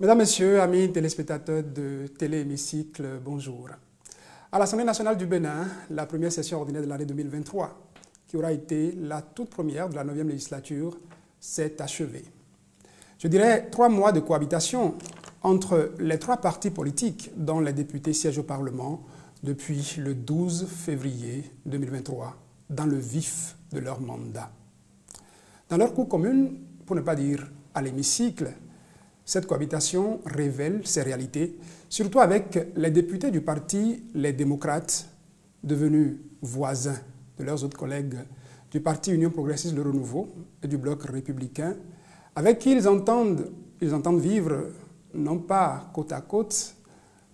Mesdames, Messieurs, amis téléspectateurs de Télé-Hémicycle, bonjour. À l'Assemblée nationale du Bénin, la première session ordinaire de l'année 2023, qui aura été la toute première de la 9e législature, s'est achevée. Je dirais 3 mois de cohabitation entre les 3 partis politiques dont les députés siègent au Parlement depuis le 12 février 2023, dans le vif de leur mandat. Dans leur cour commune, pour ne pas dire à l'hémicycle, cette cohabitation révèle ces réalités, surtout avec les députés du parti Les Démocrates, devenus voisins de leurs autres collègues du parti Union Progressiste Le Renouveau et du Bloc républicain, avec qui ils entendent vivre non pas côte à côte,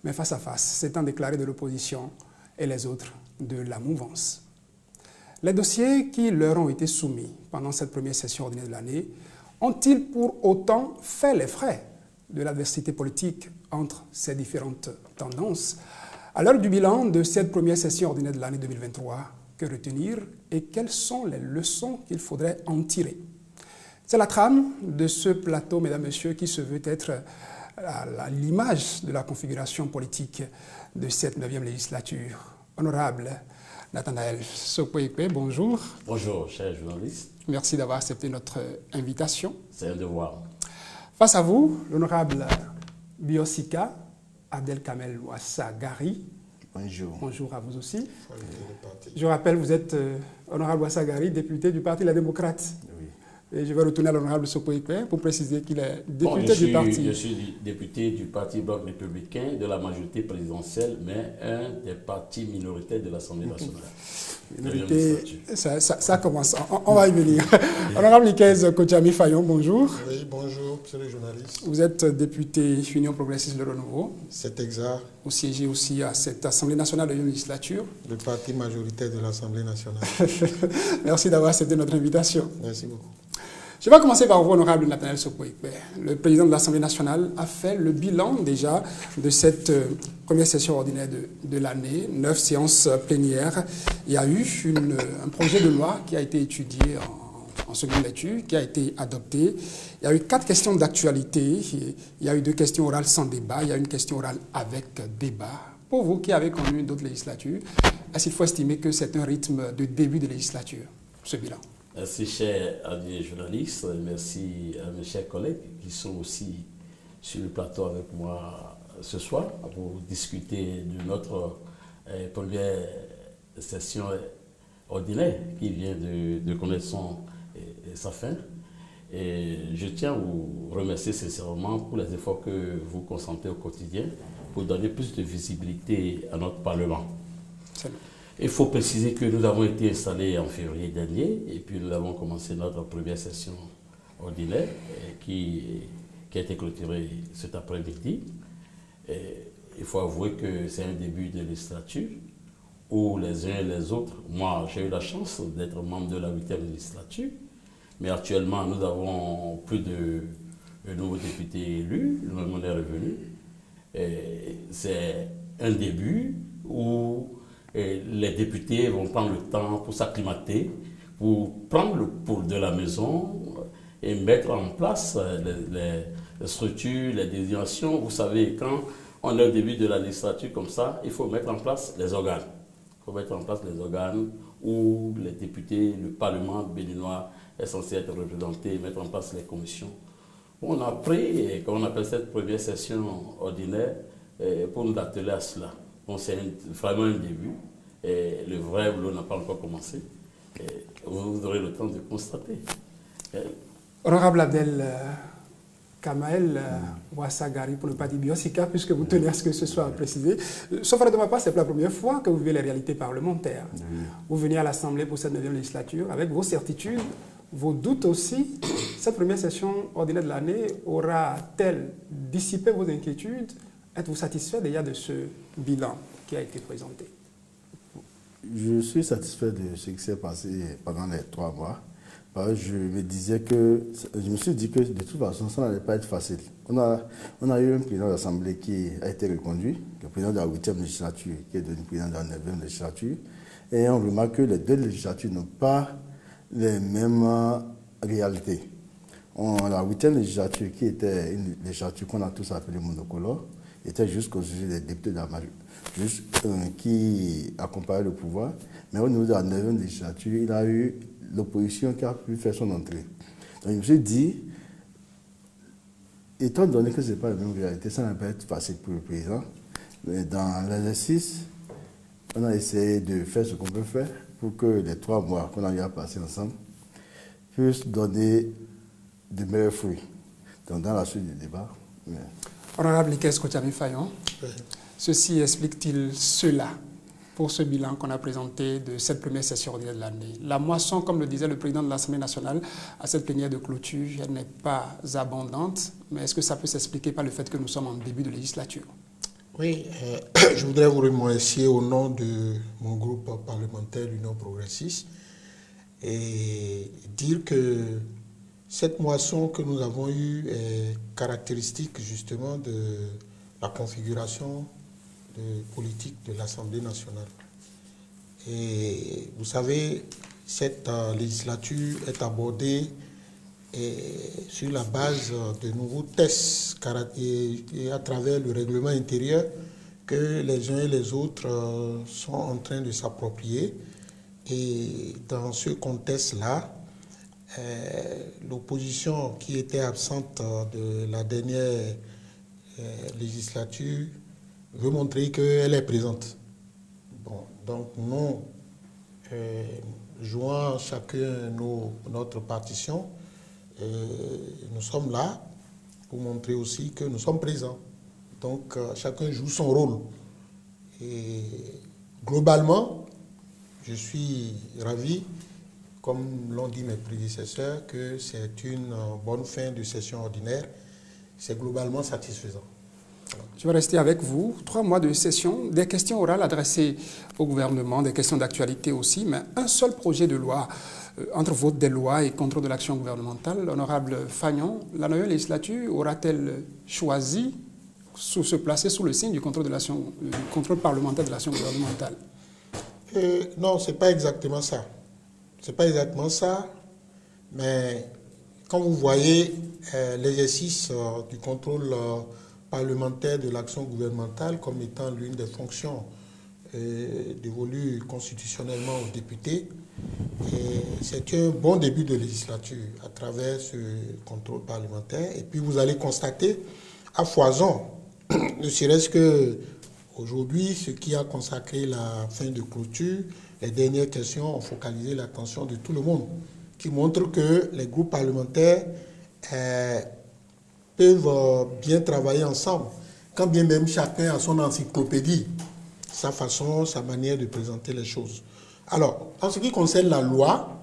mais face à face, s'étant déclarés de l'opposition et les autres de la mouvance. Les dossiers qui leur ont été soumis pendant cette première session ordinaire de l'année ont-ils pour autant fait les frais de l'adversité politique entre ces différentes tendances? À l'heure du bilan de cette première session ordinaire de l'année 2023, que retenir et quelles sont les leçons qu'il faudrait en tirer? C'est la trame de ce plateau, mesdames, messieurs, qui se veut être à l'image de la configuration politique de cette 9e législature. Honorable Nathanaël Sokpo-Ekpe, bonjour. Bonjour, cher journaliste. Merci d'avoir accepté notre invitation. C'est un devoir. Face à vous, l'honorable Biosika Abdelkamel Ouassagari. Bonjour. Bonjour à vous aussi. Je rappelle, vous êtes honorable Ouassagari, député du Parti Les Démocrates. Oui. Et je vais retourner à l'honorable Sokpo-Ekpe pour préciser qu'il est député du parti. Je suis député du Parti Bloc républicain de la majorité présidentielle, mais un des partis minoritaires de l'Assemblée nationale. Ça commence. On va y venir. Honorable Nikez Kodjami Fayon, bonjour. Oui, bonjour, monsieur le journaliste. Vous êtes député Union Progressiste Le Renouveau. C'est exact. Vous siégez aussi à cette Assemblée nationale de législature. Le parti majoritaire de l'Assemblée nationale. Merci d'avoir accepté notre invitation. Merci beaucoup. Je vais commencer par vous, honorable Nathanaël Sokpo-Ekpe. Le président de l'Assemblée nationale a fait le bilan déjà de cette première session ordinaire de l'année, 9 séances plénières. Il y a eu un projet de loi qui a été étudié en seconde lecture, qui a été adopté. Il y a eu 4 questions d'actualité. Il y a eu 2 questions orales sans débat. Il y a une question orale avec débat. Pour vous qui avez connu d'autres législatures, est-ce qu'il faut estimer que c'est un rythme de début de législature, ce bilan? Merci, chers amis journalistes. Merci à mes chers collègues qui sont aussi sur le plateau avec moi ce soir pour discuter de notre première session ordinaire qui vient de connaître sa fin. Et je tiens à vous remercier sincèrement pour les efforts que vous consentez au quotidien pour donner plus de visibilité à notre Parlement. Salut. Il faut préciser que nous avons été installés en février dernier et puis nous avons commencé notre première session ordinaire qui a été clôturée cet après-midi. Il faut avouer que c'est un début de législature où les uns et les autres, moi j'ai eu la chance d'être membre de la 8e législature, mais actuellement nous avons plus de nouveaux députés élus, le monde est revenu. C'est un début où les députés vont prendre le temps pour s'acclimater, pour prendre le pouls de la maison et mettre en place les structures, les désignations. Vous savez, quand on est au début de la législature comme ça, il faut mettre en place les organes. Il faut mettre en place les organes où les députés, le Parlement béninois est censé être représenté, mettre en place les commissions. On a pris, comme on appelle cette première session ordinaire, pour nous atteler à cela. Bon, c'est vraiment un début. Et le vrai boulot n'a pas encore commencé. Et vous aurez le temps de constater. Honorable Abdel Kamel Ouassagari, pour ne pas dire Biosika, puisque vous tenez à ce que ce soit précisé. Sauf à de ma part, c'est la première fois que vous vivez les réalités parlementaires. Vous venez à l'Assemblée pour cette 9e législature avec vos certitudes, vos doutes aussi. Cette première session ordinaire de l'année aura-t-elle dissipé vos inquiétudes? Êtes-vous satisfait déjà de ce bilan qui a été présenté? Je suis satisfait de ce qui s'est passé pendant les 3 mois. Je me suis dit que de toute façon, ça n'allait pas être facile. On a eu un président de l'Assemblée qui a été reconduit, le président de la 8e législature, qui est devenu président de la 9e législature. Et on remarque que les 2 législatures n'ont pas les mêmes réalités. La 8e législature, qui était une législature qu'on a tous appelée monocolore, était juste constituée des députés de la majorité, qui accompagnaient le pouvoir. Mais au niveau de la 9e législature, il a eu l'opposition qui a pu faire son entrée. Donc je me suis dit, étant donné que ce n'est pas la même réalité, ça n'a pas été facile pour le président. Mais dans l'exercice, on a essayé de faire ce qu'on peut faire pour que les 3 mois qu'on a eu à passer ensemble puissent donner de meilleurs fruits. Donc dans la suite du débat. Honorable Ikes Kotiami-Fayon, ceci explique-t-il cela pour ce bilan qu'on a présenté de cette première session ordinaire de l'année? La moisson, comme le disait le président de l'Assemblée nationale, à cette plénière de clôture, elle n'est pas abondante, mais est-ce que ça peut s'expliquer par le fait que nous sommes en début de législature? Oui, je voudrais vous remercier au nom de mon groupe parlementaire, l'Union progressiste, et dire que cette moisson que nous avons eue est caractéristique justement de la configuration politique de l'Assemblée nationale. Et vous savez, cette législature est abordée sur la base de nouveaux tests et à travers le règlement intérieur que les uns et les autres sont en train de s'approprier. Et dans ce contexte-là, l'opposition qui était absente de la dernière législature veut montrer qu'elle est présente. Bon, donc nous, jouant chacun notre partition, nous sommes là pour montrer aussi que nous sommes présents. Donc chacun joue son rôle. Et globalement, je suis ravi, comme l'ont dit mes prédécesseurs, que c'est une bonne fin de session ordinaire. C'est globalement satisfaisant. Je vais rester avec vous. 3 mois de session, des questions orales adressées au gouvernement, des questions d'actualité aussi, mais un seul projet de loi entre vote des lois et contrôle de l'action gouvernementale. Honorable Fayon, la nouvelle législature aura-t-elle choisi de se placer sous le signe du contrôle parlementaire de l'action gouvernementale? Non, ce n'est pas exactement ça. Ce n'est pas exactement ça, mais quand vous voyez l'exercice du contrôle parlementaire de l'action gouvernementale comme étant l'une des fonctions dévolues constitutionnellement aux députés, c'est un bon début de législature à travers ce contrôle parlementaire. Et puis vous allez constater à foison, ne serait-ce que aujourd'hui, ce qui a consacré la fin de clôture, les dernières questions ont focalisé l'attention de tout le monde, qui montre que les groupes parlementaires peuvent bien travailler ensemble, quand bien même chacun a son encyclopédie, sa façon, sa manière de présenter les choses. Alors, en ce qui concerne la loi,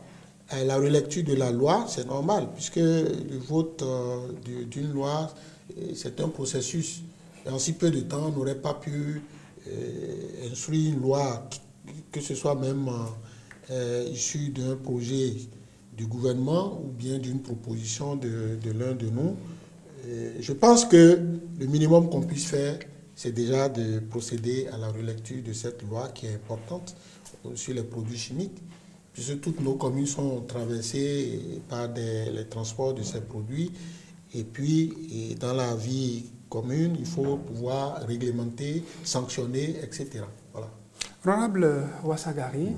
la relecture de la loi, c'est normal, puisque le vote d'une loi, c'est un processus. Et en si peu de temps, on n'aurait pas pu instruire une loi, que ce soit même issue d'un projet du gouvernement ou bien d'une proposition de l'un de nous. Je pense que le minimum qu'on puisse faire, c'est déjà de procéder à la relecture de cette loi qui est importante sur les produits chimiques, puisque toutes nos communes sont traversées par les transports de ces produits. Et puis, dans la vie commune, il faut pouvoir réglementer, sanctionner, etc. Voilà. Honorable Ouassagari,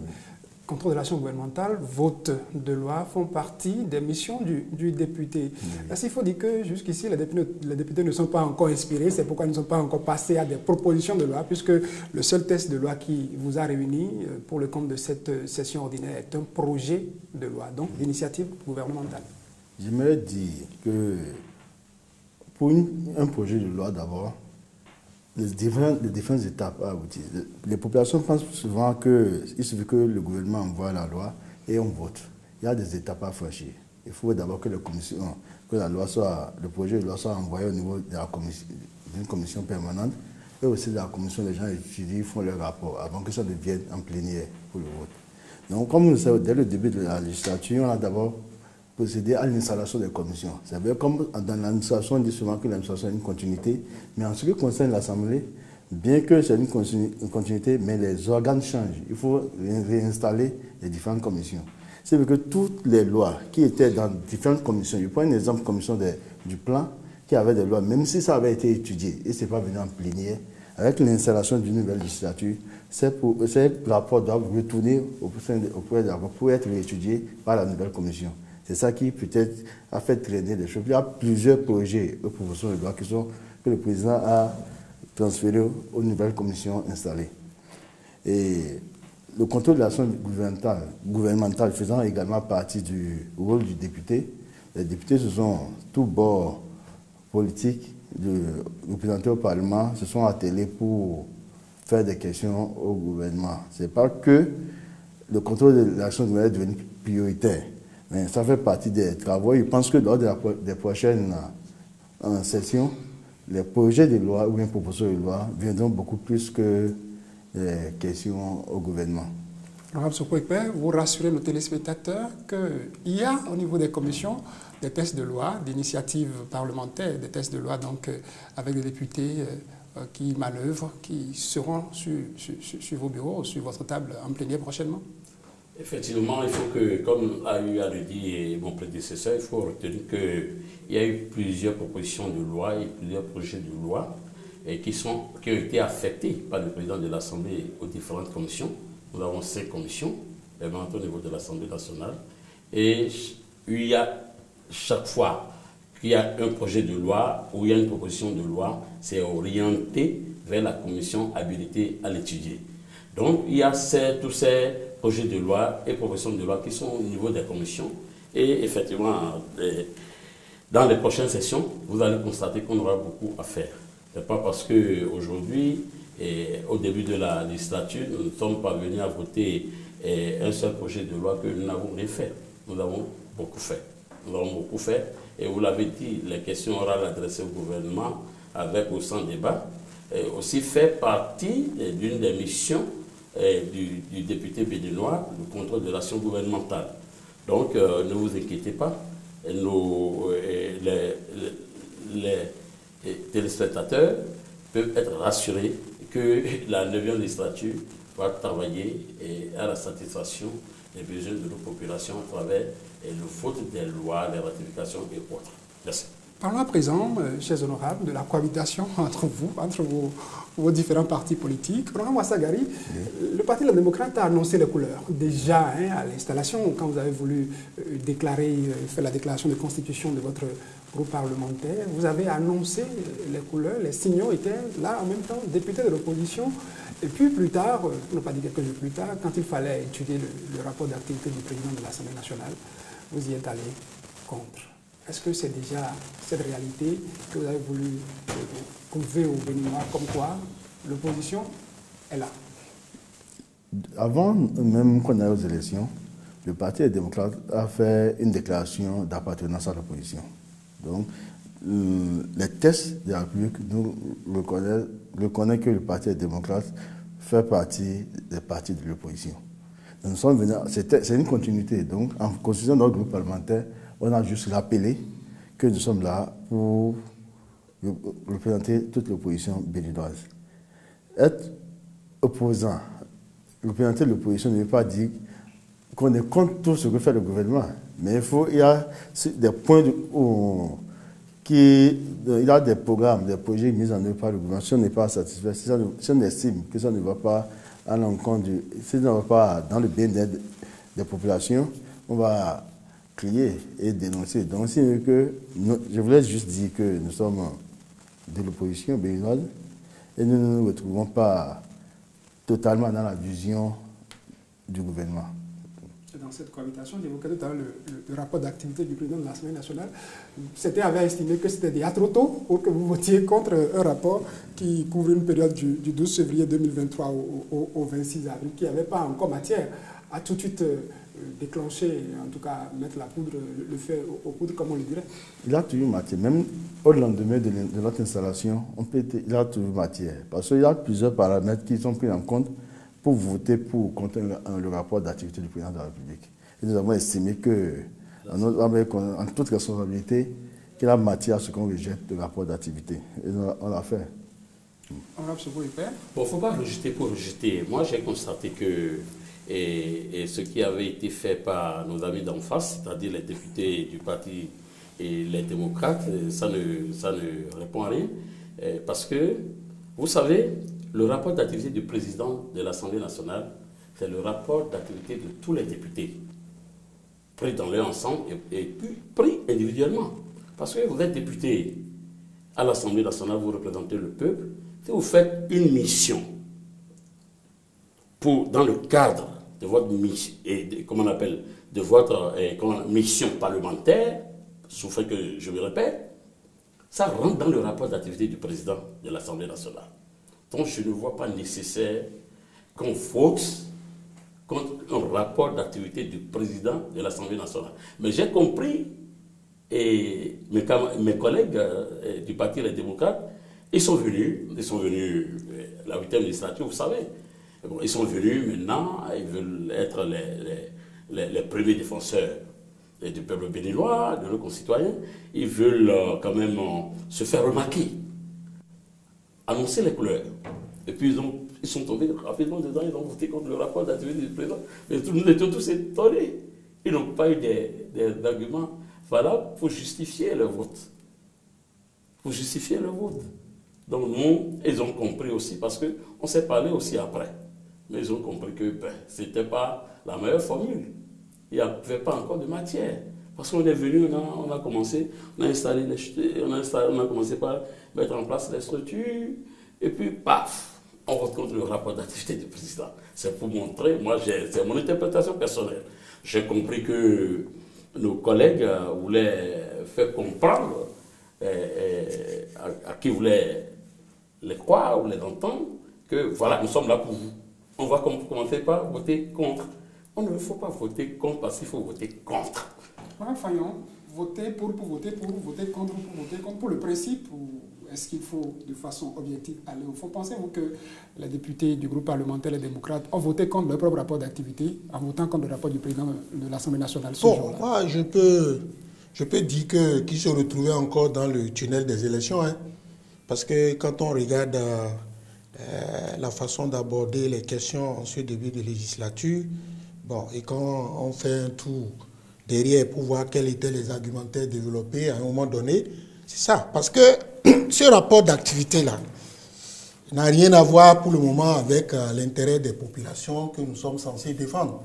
contrôle de l'action gouvernementale, vote de loi font partie des missions du député. Parce qu'il faut dire que jusqu'ici, les députés ne sont pas encore inspirés, c'est pourquoi ils ne sont pas encore passés à des propositions de loi, puisque le seul texte de loi qui vous a réuni pour le compte de cette session ordinaire est un projet de loi, donc d'initiative gouvernementale. J'aimerais dire que pour un projet de loi d'abord, les différentes étapes à aboutir. Les populations pensent souvent qu'il suffit que le gouvernement envoie la loi et on vote. Il y a des étapes à franchir. Il faut d'abord que le projet de loi soit envoyé au niveau d'une commission permanente et aussi de la commission des gens étudient, font leur rapport avant que ça devienne en plénière pour le vote. Donc, comme nous le savons, dès le début de la législature, on a d'abord procéder à l'installation des commissions. C'est-à-dire, comme dans l'administration, on dit souvent que l'administration est une continuité, mais en ce qui concerne l'Assemblée, bien que c'est une continuité, mais les organes changent. Il faut réinstaller les différentes commissions. c'est que toutes les lois qui étaient dans différentes commissions, je prends un exemple, commission du plan, qui avait des lois, même si ça avait été étudié et ce n'est pas venu en plénière, avec l'installation d'une nouvelle législature, ces rapports doivent retourner auprès de la pour être étudiés par la nouvelle commission. C'est ça qui peut-être a fait traîner les choses. Il y a plusieurs projets de propositions de loi que le président a transférés aux nouvelles commissions installées. Et le contrôle de l'action gouvernementale faisant également partie du rôle du député, les députés se sont tous bords politiques représentés au Parlement se sont attelés pour faire des questions au gouvernement. Ce n'est pas que le contrôle de l'action gouvernementale est devenu prioritaire, mais ça fait partie des travaux. Je pense que lors des prochaines sessions, les projets de loi ou bien propositions de loi viendront beaucoup plus que les questions au gouvernement. Honorable Sokouekpe, vous rassurez nos téléspectateurs qu'il y a au niveau des commissions des textes de loi, d'initiatives parlementaires, des textes de loi donc, avec des députés qui manœuvrent, qui seront sur vos bureaux, sur votre table en plénière prochainement? Effectivement, il faut que, comme a eu à le dire mon prédécesseur, il faut retenir qu'il y a eu plusieurs propositions de loi et plusieurs projets de loi qui ont été affectés par le président de l'Assemblée aux différentes commissions. Nous avons 5 commissions, vraiment au niveau de l'Assemblée nationale. Et il y a chaque fois qu'il y a un projet de loi ou il y a une proposition de loi, c'est orienté vers la commission habilitée à l'étudier. Donc, il y a tous ces projets de loi et propositions de loi qui sont au niveau des commissions. Et effectivement, dans les prochaines sessions, vous allez constater qu'on aura beaucoup à faire. Ce n'est pas parce qu'aujourd'hui, au début de la législature, nous ne sommes pas venus à voter un seul projet de loi que nous n'avons rien fait. Nous avons beaucoup fait. Nous avons beaucoup fait. Et vous l'avez dit, les questions orales adressées au gouvernement avec ou sans débat aussi fait partie d'une des missions du député béninois, le contrôle de l'action gouvernementale. Donc, ne vous inquiétez pas. Les téléspectateurs peuvent être rassurés que la 9e législature va travailler à la satisfaction des besoins de nos populations à travers le vote des lois, les ratifications et autres. Merci. Parlons à présent, chers honorables, de la cohabitation entre vous, entre vos différents partis politiques. Honorable Ouassagari, le Parti de la démocrate a annoncé les couleurs. Déjà, à l'installation, quand vous avez voulu faire la déclaration de constitution de votre groupe parlementaire, vous avez annoncé les couleurs, les signaux étaient là en même temps, député de l'opposition. Et puis plus tard, non pas dit quelques jours plus tard, quand il fallait étudier le rapport d'activité du président de l'Assemblée nationale, vous y êtes allé contre. Est-ce que c'est déjà cette réalité que vous avez voulu prouver aux Béninois comme quoi l'opposition est là? Avant même qu'on aille aux élections, le Parti des démocrates a fait une déclaration d'appartenance à l'opposition. Donc, les tests de la République nous reconnaissent que le Parti des démocrates fait partie des partis de l'opposition. Nous sommes venus, c'est une continuité. Donc, en constituant notre groupe parlementaire, on a juste rappelé que nous sommes là pour représenter toute l'opposition béninoise. Être opposant, représenter l'opposition ne veut pas dire qu'on est contre tout ce que fait le gouvernement. Mais il y a des points il y a des programmes, des projets mis en œuvre par le gouvernement. Si on n'est pas satisfait, si on estime que ça ne va pas à l'encontre si ça ne va pas dans le bien-être des populations, on va crier et dénoncer. Donc, je voulais juste dire que nous sommes de l'opposition béninoise et nous ne nous retrouvons pas totalement dans la vision du gouvernement. Dans cette cohabitation, j'évoquais tout à l'heure le rapport d'activité du président de l'Assemblée nationale. C'était avait estimé que c'était déjà trop tôt pour que vous votiez contre un rapport qui couvre une période du 12 février 2023 au 26 avril, qui n'avait pas encore matière à tout de suite déclencher, en tout cas mettre la poudre, le feu aux poudres, comme on le dirait. Il a toujours matière. Même au lendemain de notre installation, il a toujours matière. Parce qu'il y a plusieurs paramètres qui sont pris en compte pour voter pour contre le rapport d'activité du président de la République. Et nous avons estimé que, en toute responsabilité, qu'il a matière à ce qu'on rejette le rapport d'activité. Et on l'a fait. Bon, il ne faut pas rejeter pour rejeter. Moi, j'ai constaté que et ce qui avait été fait par nos amis d'en face, c'est-à-dire les députés du parti et les démocrates, ça ne répond à rien. Parce que, vous savez, le rapport d'activité du président de l'Assemblée nationale, c'est le rapport d'activité de tous les députés, pris dans leur ensemble et puis pris individuellement. Parce que vous êtes député à l'Assemblée nationale, vous représentez le peuple, si vous faites une mission dans le cadre de votre mission, de votre mission parlementaire, sous fait que je me répète, ça rentre dans le rapport d'activité du président de l'Assemblée nationale. Donc je ne vois pas nécessaire qu'on vote contre un rapport d'activité du président de l'Assemblée nationale. Mais j'ai compris, et mes collègues du Parti Les Démocrates, ils sont venus la 8e législature, vous savez. Bon, ils sont venus maintenant, ils veulent être les premiers défenseurs du peuple béninois, de nos concitoyens. Ils veulent quand même se faire remarquer, annoncer les couleurs. Et puis ils sont tombés rapidement dedans, ils ont voté contre le rapport d'activité du président. Mais nous étions tous étonnés. Ils n'ont pas eu des arguments valables pour justifier le vote. Pour justifier le vote. Donc nous, ils ont compris aussi, parce qu'on s'est parlé aussi après. Mais ils ont compris que ce n'était pas la meilleure formule. Il n'y avait pas encore de matière. Parce qu'on est venu, on a commencé, on a commencé par mettre en place les structures, et puis paf, on vote contre le rapport d'activité du président. C'est pour montrer, c'est mon interprétation personnelle. J'ai compris que nos collègues voulaient faire comprendre à qui voulait les croire ou les entendre, que voilà, nous sommes là pour vous. On va commencer par voter contre. On ne faut pas voter contre parce qu'il faut voter contre. Madame Fayon, voter pour voter contre pour le principe, ou est-ce qu'il faut de façon objective aller au fond? Pensez-vous que les députés du groupe parlementaire Les Démocrates ont voté contre leur propre rapport d'activité en votant contre le rapport du président de l'Assemblée nationale ce jour-là? Moi, je peux dire qu'ils se retrouvaient encore dans le tunnel des élections. Hein, parce que quand on regarde la façon d'aborder les questions en ce début de législature, bon, et quand on fait un tour derrière pour voir quels étaient les argumentaires développés à un moment donné, c'est ça. Parce que ce rapport d'activité-là n'a rien à voir pour le moment avec l'intérêt des populations que nous sommes censés défendre.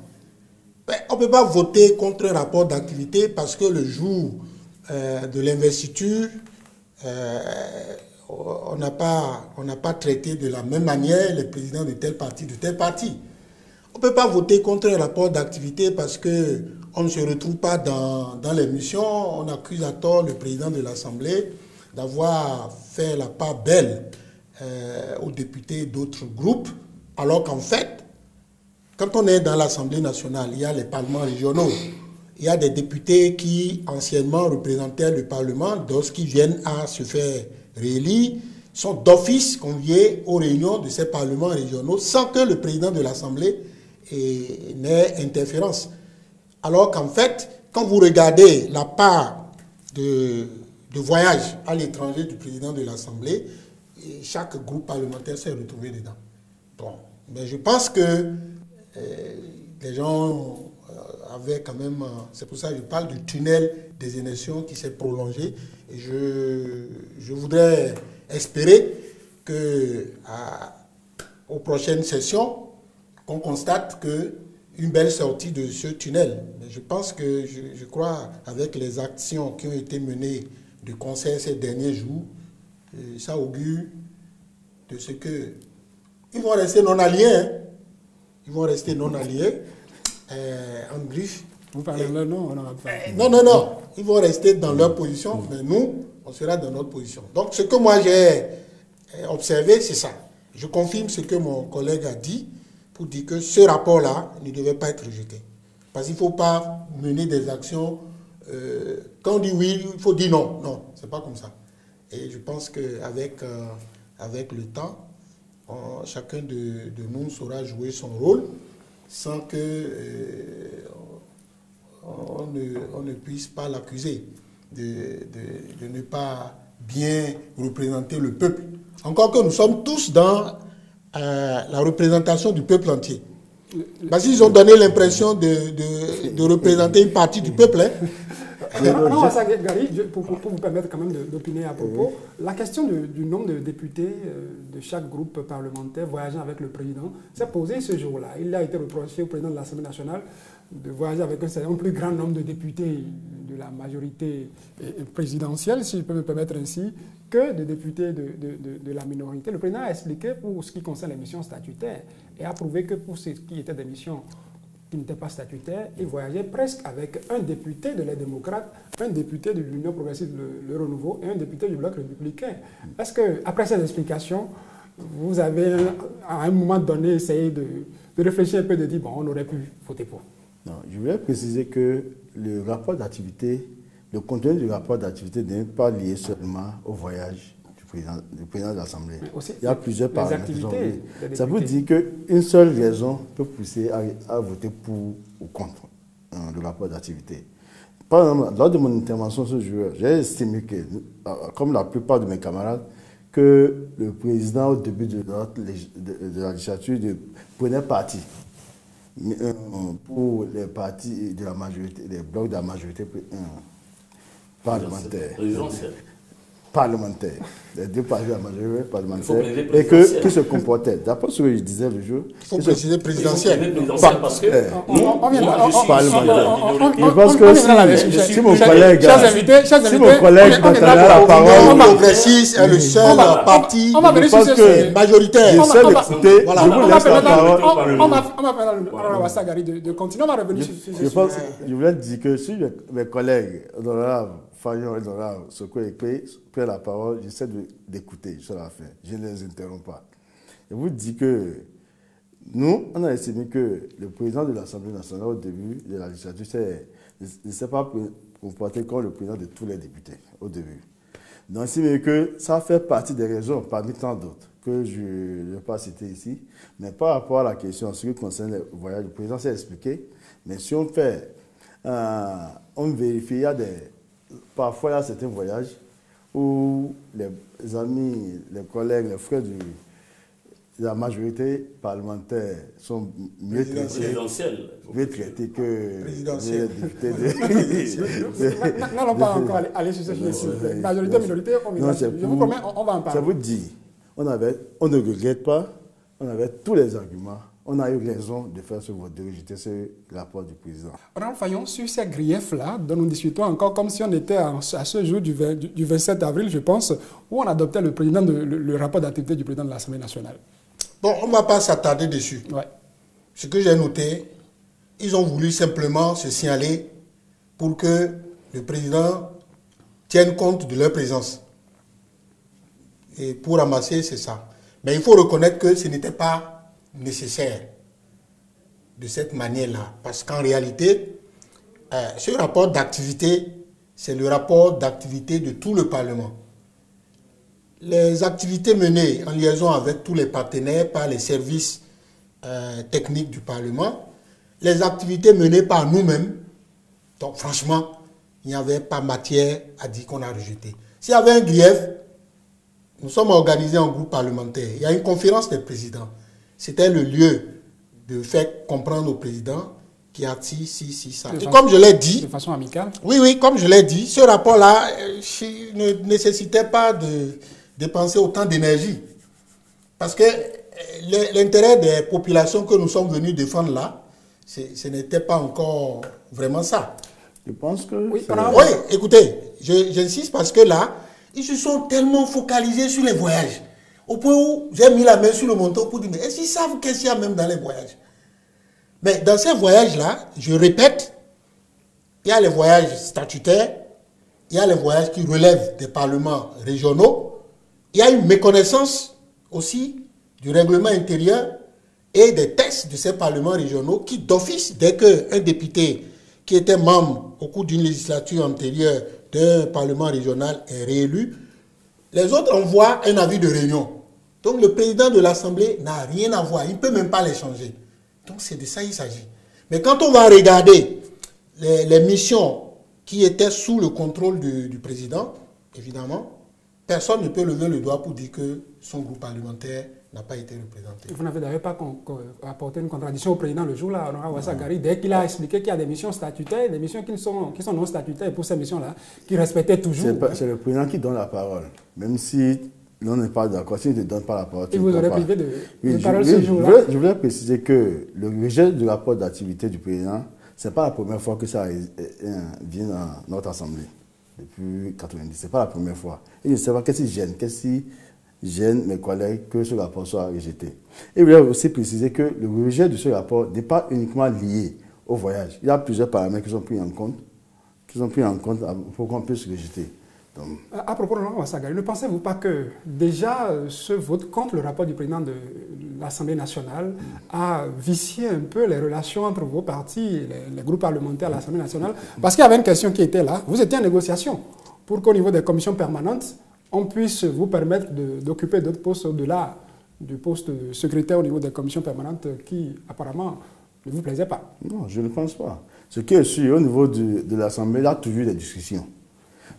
Ben, on ne peut pas voter contre un rapport d'activité parce que le jour de l'investiture, on n'a pas traité de la même manière les présidents de tel parti, de tel parti. On ne peut pas voter contre un rapport d'activité parce qu'on ne se retrouve pas dans les missions. On accuse à tort le président de l'Assemblée d'avoir fait la part belle aux députés d'autres groupes, alors qu'en fait, quand on est dans l'Assemblée nationale, il y a les parlements régionaux. Il y a des députés qui anciennement représentaient le Parlement, lorsqu'ils viennent à se faire réélire, sont d'office conviés aux réunions de ces parlements régionaux sans que le président de l'Assemblée n'ait interférence. Alors qu'en fait, quand vous regardez la part de voyage à l'étranger du président de l'Assemblée, chaque groupe parlementaire s'est retrouvé dedans. Bon, mais je pense que les gens avaient quand même... C'est pour ça que je parle du tunnel des élections qui s'est prolongé. Et je voudrais espérer qu'aux prochaines sessions, on constate une belle sortie de ce tunnel. Mais je pense que, je crois, avec les actions qui ont été menées du Conseil ces derniers jours, ça augure de ce que... Ils vont rester non-alliés. Hein. Ils vont rester non-alliés. En griffe. Vous parlez de leur nom? Non. Ils vont rester dans leur position, mais nous, on sera dans notre position. Donc, ce que moi j'ai observé, c'est ça. Je confirme ce que mon collègue a dit pour dire que ce rapport-là ne devait pas être rejeté. Parce qu'il ne faut pas mener des actions... quand on dit oui, il faut dire non. Non, ce n'est pas comme ça. Et je pense qu'avec le temps, chacun de nous saura jouer son rôle sans que on ne puisse pas l'accuser de ne pas bien représenter le peuple. Encore que nous sommes tous dans la représentation du peuple entier. Parce qu'ils ont donné l'impression de représenter une partie du peuple. Hein. Non, ça, Gary, pour vous permettre quand même d'opiner à propos, la question du nombre de députés de chaque groupe parlementaire voyageant avec le président s'est posée ce jour-là. Il a été reproché au président de l'Assemblée nationale de voyager avec un plus grand nombre de députés de la majorité présidentielle, si je peux me permettre ainsi, que de députés de la minorité. Le président a expliqué pour ce qui concerne les missions statutaires et a prouvé que pour ce qui était des missions qui n'était pas statutaire, il voyageait presque avec un député de les démocrates, un député de l'Union progressiste, le Renouveau, et un député du Bloc républicain. Est-ce que, après ces explications, vous avez, à un moment donné, essayé de réfléchir un peu, de dire, bon, on aurait pu voter pour? Non, je voulais préciser que le rapport d'activité, le contenu du rapport d'activité n'est pas lié seulement au voyage du président de l'Assemblée. Il y a plusieurs paramètres. Ça vous dit qu'une seule raison peut pousser à voter pour ou contre le rapport d'activité. Par exemple, lors de mon intervention ce jour, j'ai estimé que, comme la plupart de mes camarades, que le président, au début de la législature, prenait parti pour les partis de la majorité, les blocs de la majorité parlementaire. Parlementaire, les deux partis de la majorité parlementaire, et qui se comportaient, d'après ce que je disais le jour, il faut préciser présidentiel. Parce que on vient je pense que si mon collègue la parole, le progressiste est le seul parti majoritaire. Je sais l'écouter, je vous laisse la parole. On va faire la Sagari de continuer, on va revenir sur ce sujet. Je voulais dire que si mes collègues, honorables, Fayon et honorable Soko Ekpe, prennent la parole, j'essaie d'écouter, je la fin, je ne les interromps pas. Je vous dis que nous, on a estimé que le président de l'Assemblée nationale au début de la législature ne s'est pas comporté comme le président de tous les députés au début. Donc, c'est que ça fait partie des raisons, parmi tant d'autres, que je ne vais pas citer ici. Mais par rapport à la question en ce qui concerne le voyage, le président s'est expliqué. Mais si on fait, on vérifie, il y a parfois il y a certains voyages où les amis, les collègues, les frères de la majorité parlementaire sont mieux traités que les députés Non, pas encore aller sur ce sujet. Majorité, minorité, je vous promets, on va en parler. Ça vous dit, on ne regrette pas, on avait tous les arguments. On a eu raison de faire ce vote, de rejeter ce rapport du président. Honorable Fayon, sur ces griefs-là, dont nous discutons encore comme si on était à ce jour du 27 avril, je pense, où on adoptait le rapport d'activité du président de l'Assemblée nationale. Bon, on ne va pas s'attarder dessus. Ouais. Ce que j'ai noté, ils ont voulu simplement se signaler pour que le président tienne compte de leur présence. Et pour ramasser, c'est ça. Mais il faut reconnaître que ce n'était pas nécessaire de cette manière-là. Parce qu'en réalité, ce rapport d'activité, c'est le rapport d'activité de tout le Parlement. Les activités menées en liaison avec tous les partenaires par les services techniques du Parlement, les activités menées par nous-mêmes, donc franchement, il n'y avait pas matière à dire qu'on a rejeté. S'il y avait un grief, nous sommes organisés en groupe parlementaire. Il y a une conférence des présidents. C'était le lieu de faire comprendre au président qu'il y a ça. Et comme je l'ai dit... De façon amicale. Oui, comme je l'ai dit, ce rapport-là ne nécessitait pas de dépenser autant d'énergie. Parce que l'intérêt des populations que nous sommes venus défendre là, ce n'était pas encore vraiment ça. Je pense que... Oui, écoutez, j'insiste parce que là, ils se sont tellement focalisés sur les voyages. Au point où j'ai mis la main sur le manteau pour dire, mais est-ce qu'ils savent qu'est-ce qu'il y a même dans les voyages? Mais dans ces voyages-là, je répète, il y a les voyages statutaires, il y a les voyages qui relèvent des parlements régionaux, il y a une méconnaissance aussi du règlement intérieur et des textes de ces parlements régionaux qui, d'office, dès qu'un député qui était membre au cours d'une législature antérieure d'un parlement régional est réélu, les autres envoient un avis de réunion. Donc le président de l'Assemblée n'a rien à voir. Il ne peut même pas les changer. Donc c'est de ça qu'il s'agit. Mais quand on va regarder les missions qui étaient sous le contrôle du président, évidemment, personne ne peut lever le doigt pour dire que son groupe parlementaire n'a pas été représenté. Vous n'avez d'ailleurs pas apporté une contradiction au président le jour-là, Honorable Ouassagari, dès qu'il a expliqué qu'il y a des missions statutaires, des missions qui sont non statutaires, et pour ces missions-là, qu'il respectait toujours. C'est le président qui donne la parole, même si l'on n'est pas d'accord, s'il ne donne pas la parole. Et vous aurez privé de parole ce jour-là. Je voudrais préciser que le rejet du rapport d'activité du président, ce n'est pas la première fois que ça vient dans notre Assemblée, depuis 1990. Ce n'est pas la première fois. Et je ne sais pas qu'est-ce qui gêne mes collègues que ce rapport soit rejeté. Et je voulais aussi préciser que le rejet de ce rapport n'est pas uniquement lié au voyage. Il y a plusieurs paramètres qui sont pris en compte, pour qu'on puisse rejeter. Donc, à propos de l'honorable Ouassagari, ne pensez-vous pas que déjà ce vote contre le rapport du président de l'Assemblée nationale a vicié un peu les relations entre vos partis, les groupes parlementaires à l'Assemblée nationale? Parce qu'il y avait une question qui était là. Vous étiez en négociation pour qu'au niveau des commissions permanentes, on puisse vous permettre d'occuper d'autres postes au-delà du poste de secrétaire au niveau des commissions permanentes qui, apparemment, ne vous plaisait pas. Non, je ne pense pas. Ce qui est sûr, au niveau de l'Assemblée, il y a toujours des discussions.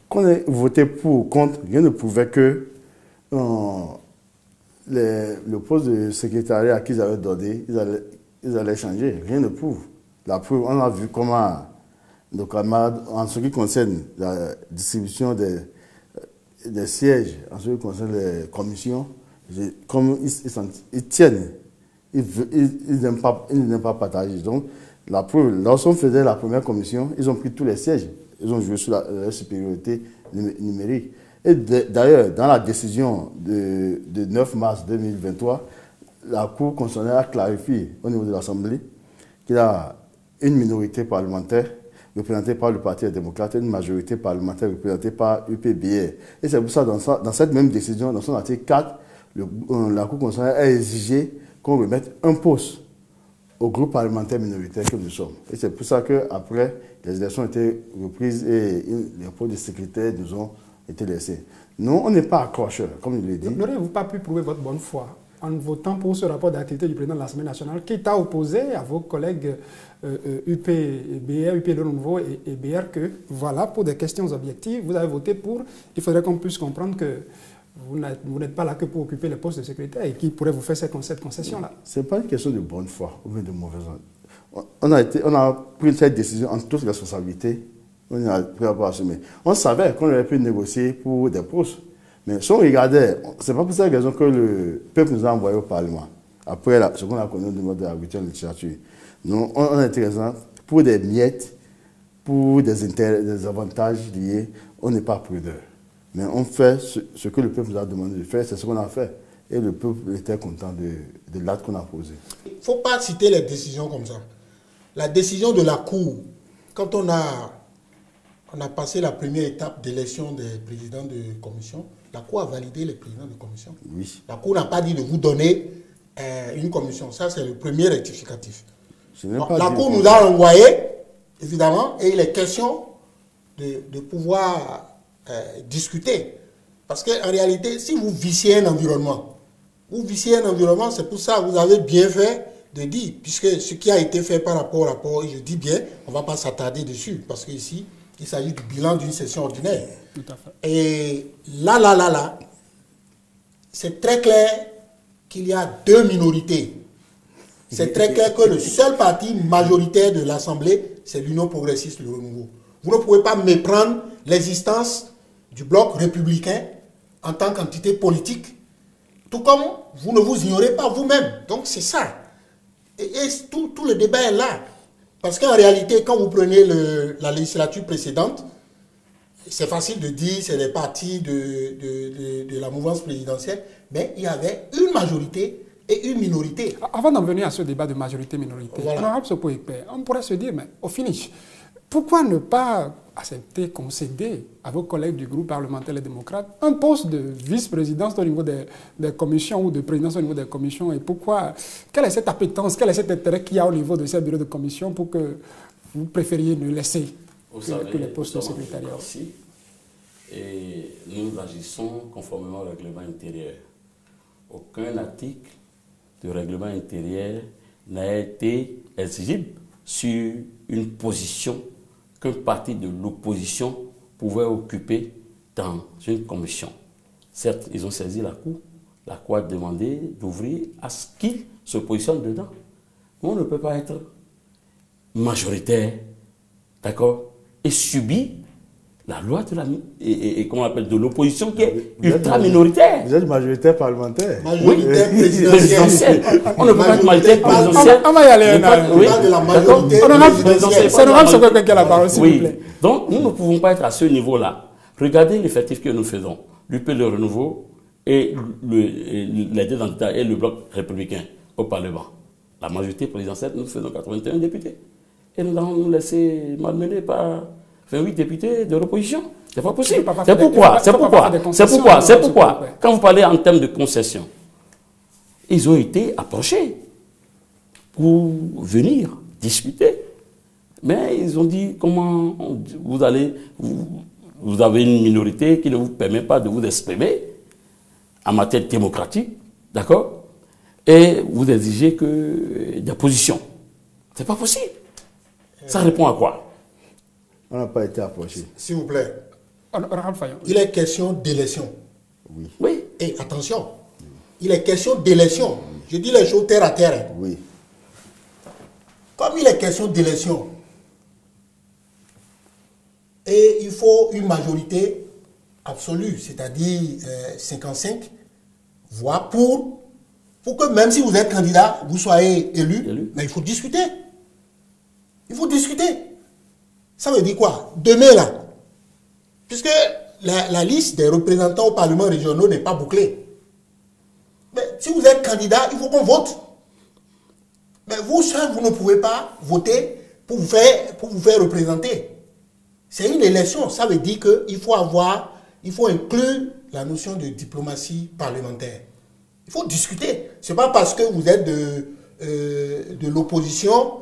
Qu'on ait voté pour ou contre, rien ne prouvait que le poste de secrétariat qu'ils avaient donné, ils allaient changer. Rien ne prouve. La preuve, on a vu comment nos camarades, en ce qui concerne la distribution des sièges, en ce qui concerne les commissions, comme ils tiennent, ils n'aiment pas partager. Donc, la preuve, lorsqu'on faisait la première commission, ils ont pris tous les sièges. Ils ont joué sur la supériorité numérique. Et d'ailleurs, dans la décision de 9 mars 2023, la Cour constitutionnelle a clarifié au niveau de l'Assemblée qu'il y a une minorité parlementaire représentée par le Parti démocrate et une majorité parlementaire représentée par UPBR. Et c'est pour ça, dans cette même décision, dans son article 4, la Cour constitutionnelle a exigé qu'on remette un poste au groupe parlementaire minoritaire que nous sommes. Et c'est pour ça qu'après, les élections ont été reprises et les postes de secrétaire nous ont été laissés. Nous, on n'est pas accrocheurs, comme il l'a dit. N'auriez-vous pas pu prouver votre bonne foi en votant pour ce rapport d'activité du président de l'Assemblée nationale qui t'a opposé à vos collègues UPBR, UP Le Nouveau et BR que, voilà, pour des questions objectives, vous avez voté pour. Il faudrait qu'on puisse comprendre que vous n'êtes pas là que pour occuper le poste de secrétaire et qui pourrait vous faire cette concession-là. Ce n'est pas une question de bonne foi ou bien de mauvaise foi. On a pris cette décision en toute responsabilité. On a pris à assumer. On savait qu'on aurait pu négocier pour des postes. Mais si on regardait, ce n'est pas pour cette raison que le peuple nous a envoyés au Parlement. Après ce qu'on a connu au niveau de la 8e législature. Nous, on est présent pour des miettes, pour des avantages liés. On n'est pas prudent. Mais on fait ce que le peuple nous a demandé de faire, c'est ce qu'on a fait. Et le peuple était content de l'acte qu'on a posé. Il ne faut pas citer les décisions comme ça. La décision de la Cour, quand on a passé la première étape d'élection des présidents de commission, la Cour a validé les présidents de commission. Oui. La Cour n'a pas dit de vous donner une commission. Ça, c'est le premier rectificatif. La Cour nous a envoyé, évidemment, et il est question de pouvoir discuter. Parce qu'en réalité, si vous viciez un environnement, c'est pour ça que vous avez bien fait de dire, puisque ce qui a été fait par rapport au rapport, et je dis bien, on ne va pas s'attarder dessus, parce qu'ici, il s'agit du bilan d'une session ordinaire. Tout à fait. Et là, c'est très clair qu'il y a deux minorités. C'est très clair que le seul parti majoritaire de l'Assemblée, c'est l'Union progressiste, le Renouveau. Vous ne pouvez pas méprendre l'existence du bloc républicain en tant qu'entité politique, tout comme vous ne vous ignorez pas vous-même. Donc c'est ça. Et tout le débat est là. Parce qu'en réalité, quand vous prenez la législature précédente, c'est facile de dire c'est les partis de la mouvance présidentielle, mais il y avait une majorité et une minorité. Avant d'en venir à ce débat de majorité-minorité, voilà. On pourrait se dire, mais au finish, pourquoi ne pas accepter, concéder à vos collègues du groupe parlementaire Les Démocrates un poste de vice-présidence au niveau des commissions ou de présidence au niveau des commissions? Et pourquoi, quelle est cette appétence, quel est cet intérêt qu'il y a au niveau de ces bureaux de commission pour que vous préfériez ne laisser que les postes de secrétariat? Et nous agissons conformément au règlement intérieur. Aucun article du règlement intérieur n'a été exigible sur une position qu'un parti de l'opposition pouvait occuper dans une commission. Certes, ils ont saisi la Cour la Cour a demandé d'ouvrir à ce qu'ils se positionnent dedans. On ne peut pas être majoritaire, d'accord, et subir la loi de la comment on appelle, de l'opposition qui est ultra minoritaire. Vous êtes majoritaire parlementaire. Majoritaire présidentielle. On ne peut pas être majoritaire présidentielle. On va y aller. Oui, de la majorité présidentielle. C'est Honorable Sokwe qui a la parole, s'il vous plaît. Donc, nous ne pouvons pas être à ce niveau-là. Regardez l'effectif que nous faisons. L'UP Le Renouveau et les deux entités et le bloc républicain au Parlement. La majorité présidentielle, nous faisons 81 députés. Et nous allons nous laisser malmener par 28 députés de l'opposition. C'est pas possible. C'est pourquoi, quand vous parlez en termes de concession, ils ont été approchés pour venir discuter. Mais ils ont dit comment vous allez, vous avez une minorité qui ne vous permet pas de vous exprimer en matière démocratique, d'accord? Et vous exigez que des positions. C'est pas possible. Ça répond à quoi? On n'a pas été approché. S'il vous plaît. Honorable Fayon. Il est question d'élection. Oui. Oui. Et attention, il est question d'élection. Je dis les choses terre à terre. Oui. Comme il est question d'élection, et il faut une majorité absolue, c'est-à-dire 55 voix pour que même si vous êtes candidat, vous soyez élu. Mais il faut discuter. Il faut discuter. Ça veut dire quoi? Demain, là, puisque la liste des représentants au Parlement régional n'est pas bouclée. Mais si vous êtes candidat, il faut qu'on vote. Mais vous seul, vous ne pouvez pas voter pour vous faire représenter. C'est une élection. Ça veut dire qu'il faut inclure la notion de diplomatie parlementaire. Il faut discuter. Ce n'est pas parce que vous êtes de l'opposition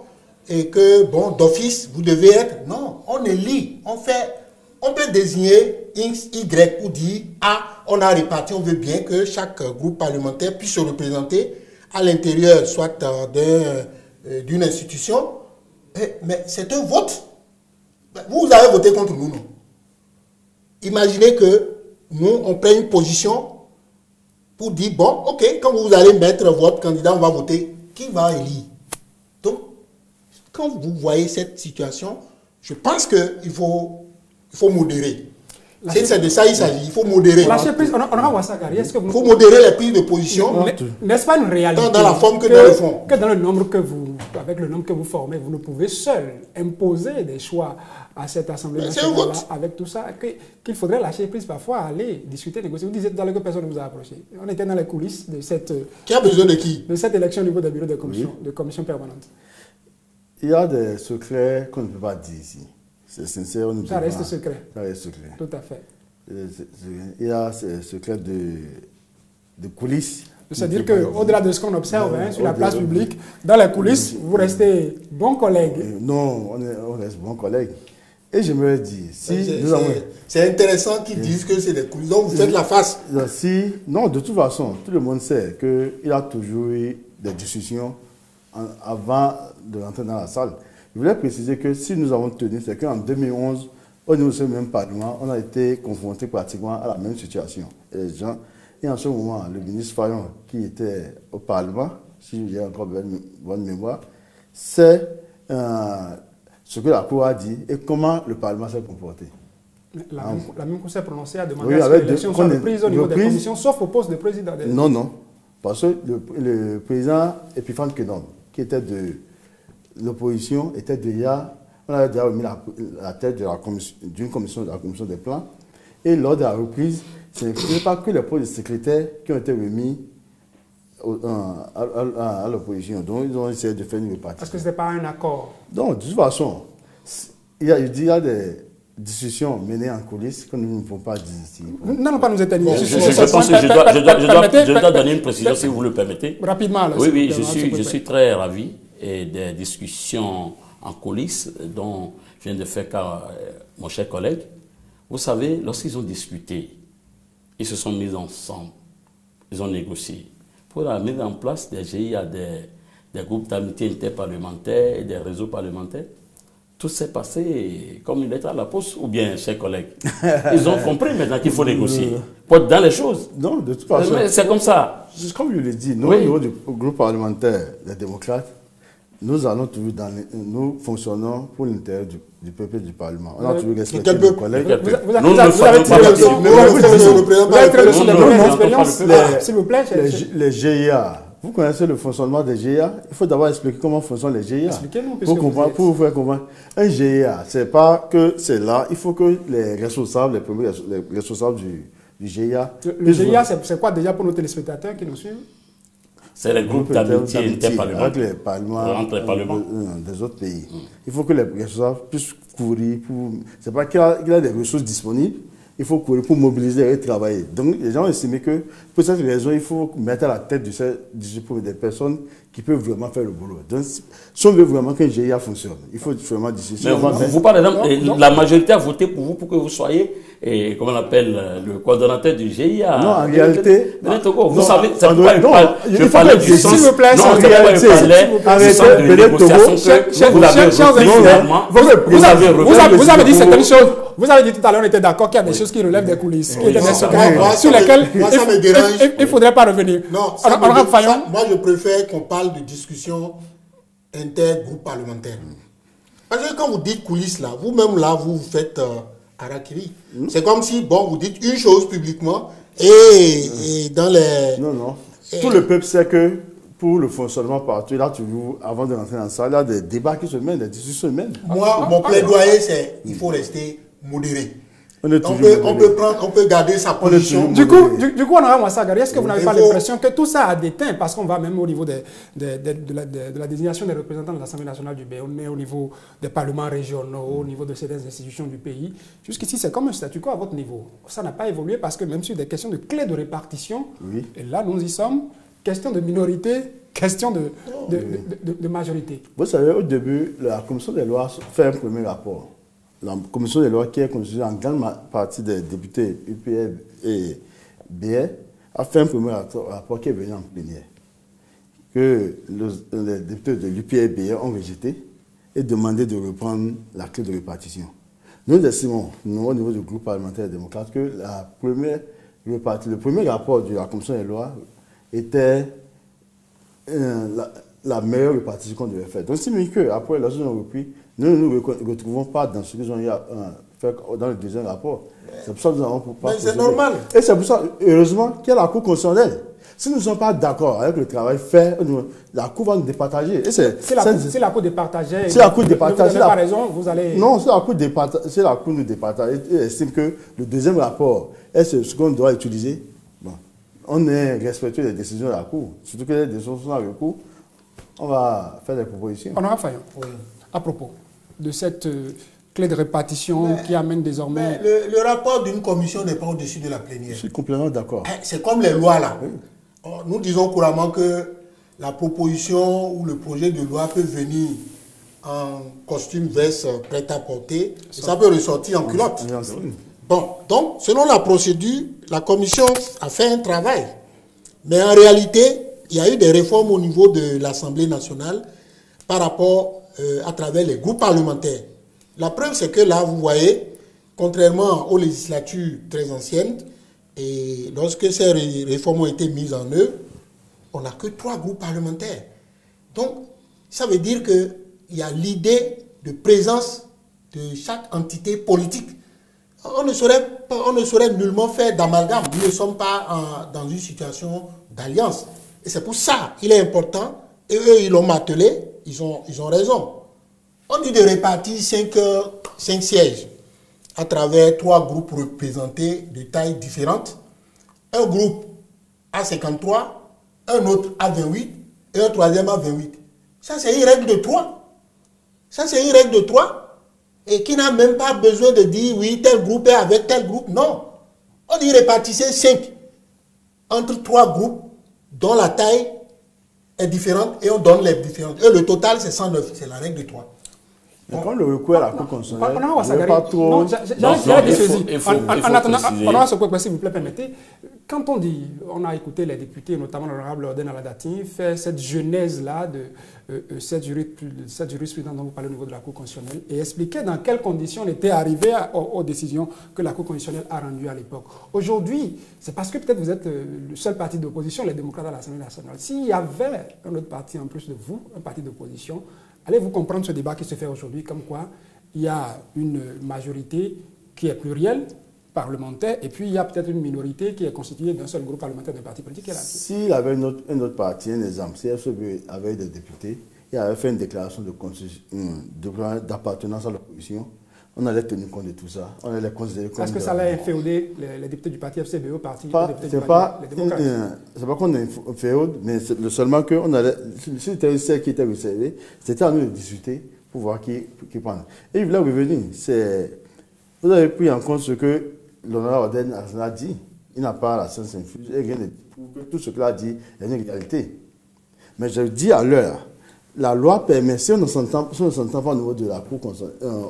et que, bon, d'office, vous devez être. Non, on élit, on peut désigner X, Y pour dire, ah, on a réparti, on veut bien que chaque groupe parlementaire puisse se représenter à l'intérieur, soit d'une institution. Mais c'est un vote. Vous avez voté contre nous, non? Imaginez que nous, on prenne une position pour dire, bon, ok, quand vous allez mettre votre candidat, on va voter. Qui va élire? Donc, quand vous voyez cette situation, je pense qu'il faut modérer. C'est de ça il s'agit, il faut modérer. Lâcher prise, est-ce que vous... Il faut modérer les prises de position. N'est-ce pas une réalité? Tant dans la forme que dans le fond. Que dans le nombre avec le nombre que vous formez, vous ne pouvez seul imposer des choix à cette Assemblée nationale avec tout ça, qu'il faudrait lâcher prise parfois, aller discuter, négocier. Vous disiez tout à l'heure que personne ne vous a approché. On était dans les coulisses de cette... Qui a besoin de qui? De cette élection au niveau des bureaux de commission permanente. Il y a des secrets qu'on ne peut pas dire ici. C'est sincère, on ne peut pas. Ça reste secret. Ça reste secret. Tout à fait. Il y a ces secrets de coulisses. C'est-à-dire qu'au-delà de ce qu'on observe sur la place publique, dans les coulisses, vous restez bons collègues. Non, on reste bons collègues. Et j'aimerais dire, c'est intéressant qu'ils disent que c'est des coulisses, donc vous faites la face. Non, de toute façon, tout le monde sait qu'il y a toujours eu des discussions avant de rentrer dans la salle. Je voulais préciser que si nous avons tenu, c'est qu'en 2011, au niveau de ce même Parlement, on a été confrontés pratiquement à la même situation. Et en ce moment, le ministre Fayon, qui était au Parlement, si j'ai encore bonne mémoire, c'est ce que la Cour a dit et comment le Parlement s'est comporté. La même Cour s'est prononcée à demander à ce que l'élection soit reprise au niveau des commissions, sauf au poste de président. Non. Parce que le président Epiphane Kenom, qui était de l'opposition, on avait déjà remis la tête d'une commission, de la commission des plans. Et lors de la reprise, ce n'est pas que les postes de secrétaire qui ont été remis à l'opposition. Donc, ils ont essayé de faire une répartition. Parce que ce n'était pas un accord. Donc, de toute façon, il y a des discussions menées en coulisses que nous ne pouvons pas dire ici. Non, pas nous éteindre. Je pense que je dois donner une précision, si vous le permettez. Rapidement. Oui, je suis très ravi des discussions en coulisses dont vient de faire mon cher collègue. Vous savez, lorsqu'ils ont discuté, ils se sont mis ensemble, ils ont négocié pour la mise en place des GIA, des groupes d'amitié interparlementaires et des réseaux parlementaires. tout s'est passé comme une lettre à la poste, ou bien, chers collègues? Ils ont compris maintenant qu'il faut négocier. Pour être dans les choses. Non, de toute façon. C'est comme ça. Comme je l'ai dit, nous, Oui. au niveau du groupe parlementaire des démocrates, nous allons toujours nous fonctionnons pour l'intérêt du peuple et du Parlement. On a toujours respecté nos collègues. Nous ne faisons pas partie. Vous avez très leçon de première expérience. S'il vous plaît. Les GIA. Vous connaissez le fonctionnement des GIA? Il faut d'abord expliquer comment fonctionnent les GIA. Expliquez-nous. Pour vous faire comprendre. Un GIA, c'est pas que c'est là. Il faut que les responsables, les responsables du GIA. Le GIA, c'est quoi déjà pour nos téléspectateurs qui nous suivent? C'est les groupes d'amitié interparlementaires. Avec les parlements, Entre les parlements. Des autres pays. Il faut que les responsables puissent courir. C'est pas qu'il y a des ressources disponibles. Il faut courir pour mobiliser et travailler. Donc, les gens ont estimé que, pour cette raison, il faut mettre à la tête des personnes qui peuvent vraiment faire le boulot. Donc, si on veut vraiment qu'un GIA fonctionne, il faut vraiment discuter. Mais vous par exemple, la majorité a voté pour vous pour que vous soyez, comment on appelle, le coordonnateur du GIA. Non, en réalité. Vous savez, c'est pourquoi je parlais du sens. S'il vous plaît, non, c'est pourquoi je parlais du sens de négociation que vous avez finalement. Vous avez dit certaines choses. Vous avez dit tout à l'heure, on était d'accord qu'il y a des choses qui relèvent des coulisses, qui étaient des secrets, sur lesquels il ne faudrait pas revenir. Non, moi je préfère qu'on parle de discussion inter-groupe parlementaire. Parce que quand vous dites coulisses là, vous-même là, vous faites harakiri. C'est comme si, bon, vous dites une chose publiquement et dans les... Non. Tout le peuple sait que pour le fonctionnement partout, là, toujours, avant de rentrer dans ça, il y a des débats qui se mènent, des discussions se mènent. Moi, mon plaidoyer, c'est qu'il faut rester modéré. On peut garder sa position. Du coup, Honorable Moussa Gari, est-ce que vous n'avez pas l'impression que tout ça a déteint, parce qu'on va même au niveau de la désignation des représentants de l'Assemblée nationale du pays, on est au niveau des parlements régionaux, au niveau de certaines institutions du pays. Jusqu'ici, c'est comme un statu quo à votre niveau. Ça n'a pas évolué parce que même sur des questions de clés de répartition, et là, nous y sommes, question de minorité, question de majorité. Vous savez, au début, la commission des lois fait un premier rapport. La commission des lois, qui est constituée en grande partie des députés UPR et BR, a fait un premier rapport qui est venu en plénière, que les députés de l'UPR et BR ont rejeté et demandé de reprendre la clé de répartition. Nous estimons, au niveau du groupe parlementaire démocrate, que le premier rapport de la commission des lois était la meilleure répartition qu'on devait faire. Donc, c'est mieux qu'après, lorsqu'ils ont repris, nous ne nous retrouvons pas dans ce qu'ils ont fait dans le deuxième rapport. C'est pour ça que nous avons pas. Mais c'est normal. Et c'est pour ça, heureusement, qu'il y a la Cour constitutionnelle. Si nous ne sommes pas d'accord avec le travail fait, la Cour va nous départager. Si la Cour départageait, si la Cour départage, vous n'avez pas raison, vous allez... Non, si la Cour nous départage et estime que le deuxième rapport est ce qu'on doit utiliser, bon, on est respectueux des décisions de la Cour. Surtout que les décisions sont dans le cours, on va faire des propositions. Honorable Fayon, à propos de cette clé de répartition qui amène désormais... Le rapport d'une commission n'est pas au-dessus de la plénière. Je suis complètement d'accord. C'est comme les lois là. Oui. Nous disons couramment que la proposition ou le projet de loi peut venir en costume veste prêt à porter. Ça peut ressortir en culotte. Bon, donc, selon la procédure, la commission a fait un travail. Mais en réalité, il y a eu des réformes au niveau de l'Assemblée nationale par rapport à travers les groupes parlementaires. La preuve, c'est que là, vous voyez, contrairement aux législatures très anciennes, et lorsque ces réformes ont été mises en œuvre, on n'a que 3 groupes parlementaires. Donc, ça veut dire qu'il y a l'idée de présence de chaque entité politique. On ne saurait nullement faire d'amalgame. Nous ne sommes pas dans une situation d'alliance. Et c'est pour ça qu'il est important, et eux, ils l'ont martelé, ils ont raison. On dit de répartir 5 sièges à travers 3 groupes représentés de tailles différentes. Un groupe à 53, un autre à 28 et un troisième à 28. Ça, c'est une règle de 3. Ça, c'est une règle de 3 et qui n'a même pas besoin de dire oui, tel groupe est avec tel groupe. Non. On dit répartissez 5 entre 3 groupes dont la taille est différente et on donne les différentes. Et le total, c'est 109. C'est la règle de 3. Mais quand le recours à la Cour constitutionnelle, on pas trop... Non, il faut en attendant, préciser. s'il vous plaît, permettez. Quand on dit, on a écouté les députés, notamment l'honorable Orden Aladati, faire cette genèse-là de cette jurisprudence dont vous parlez au niveau de la Cour constitutionnelle et expliquer dans quelles conditions on était arrivé aux décisions que la Cour constitutionnelle a rendues à l'époque. Aujourd'hui, c'est parce que peut-être vous êtes le seul parti d'opposition, les démocrates à l'Assemblée nationale. S'il y avait un autre parti en plus de vous, un parti d'opposition, allez-vous comprendre ce débat qui se fait aujourd'hui, comme quoi il y a une majorité qui est plurielle, parlementaire, et puis il y a peut-être une minorité qui est constituée d'un seul groupe parlementaire d'un parti politique qui est là. S'il avait un autre parti, un exemple, si FCB avait des députés, il avait fait une déclaration d'appartenance à l'opposition, on allait tenir compte de tout ça. On allait les considérer comme... Est-ce que ça allait inféoder les députés du parti FCB au parti c'est pas qu'on ait inféode, mais seulement qu'on allait... Si c'était un cercle qui était reservé, c'était à nous de discuter pour voir qui prend. Et il voulait revenir. Vous avez pris en compte ce que l'honorable Orden a dit. Il n'a pas la science infuse. Et rien pour que tout ce qu'il a dit est une réalité. Mais je dis à l'heure, la loi permet, si on ne s'entend pas au niveau de la Cour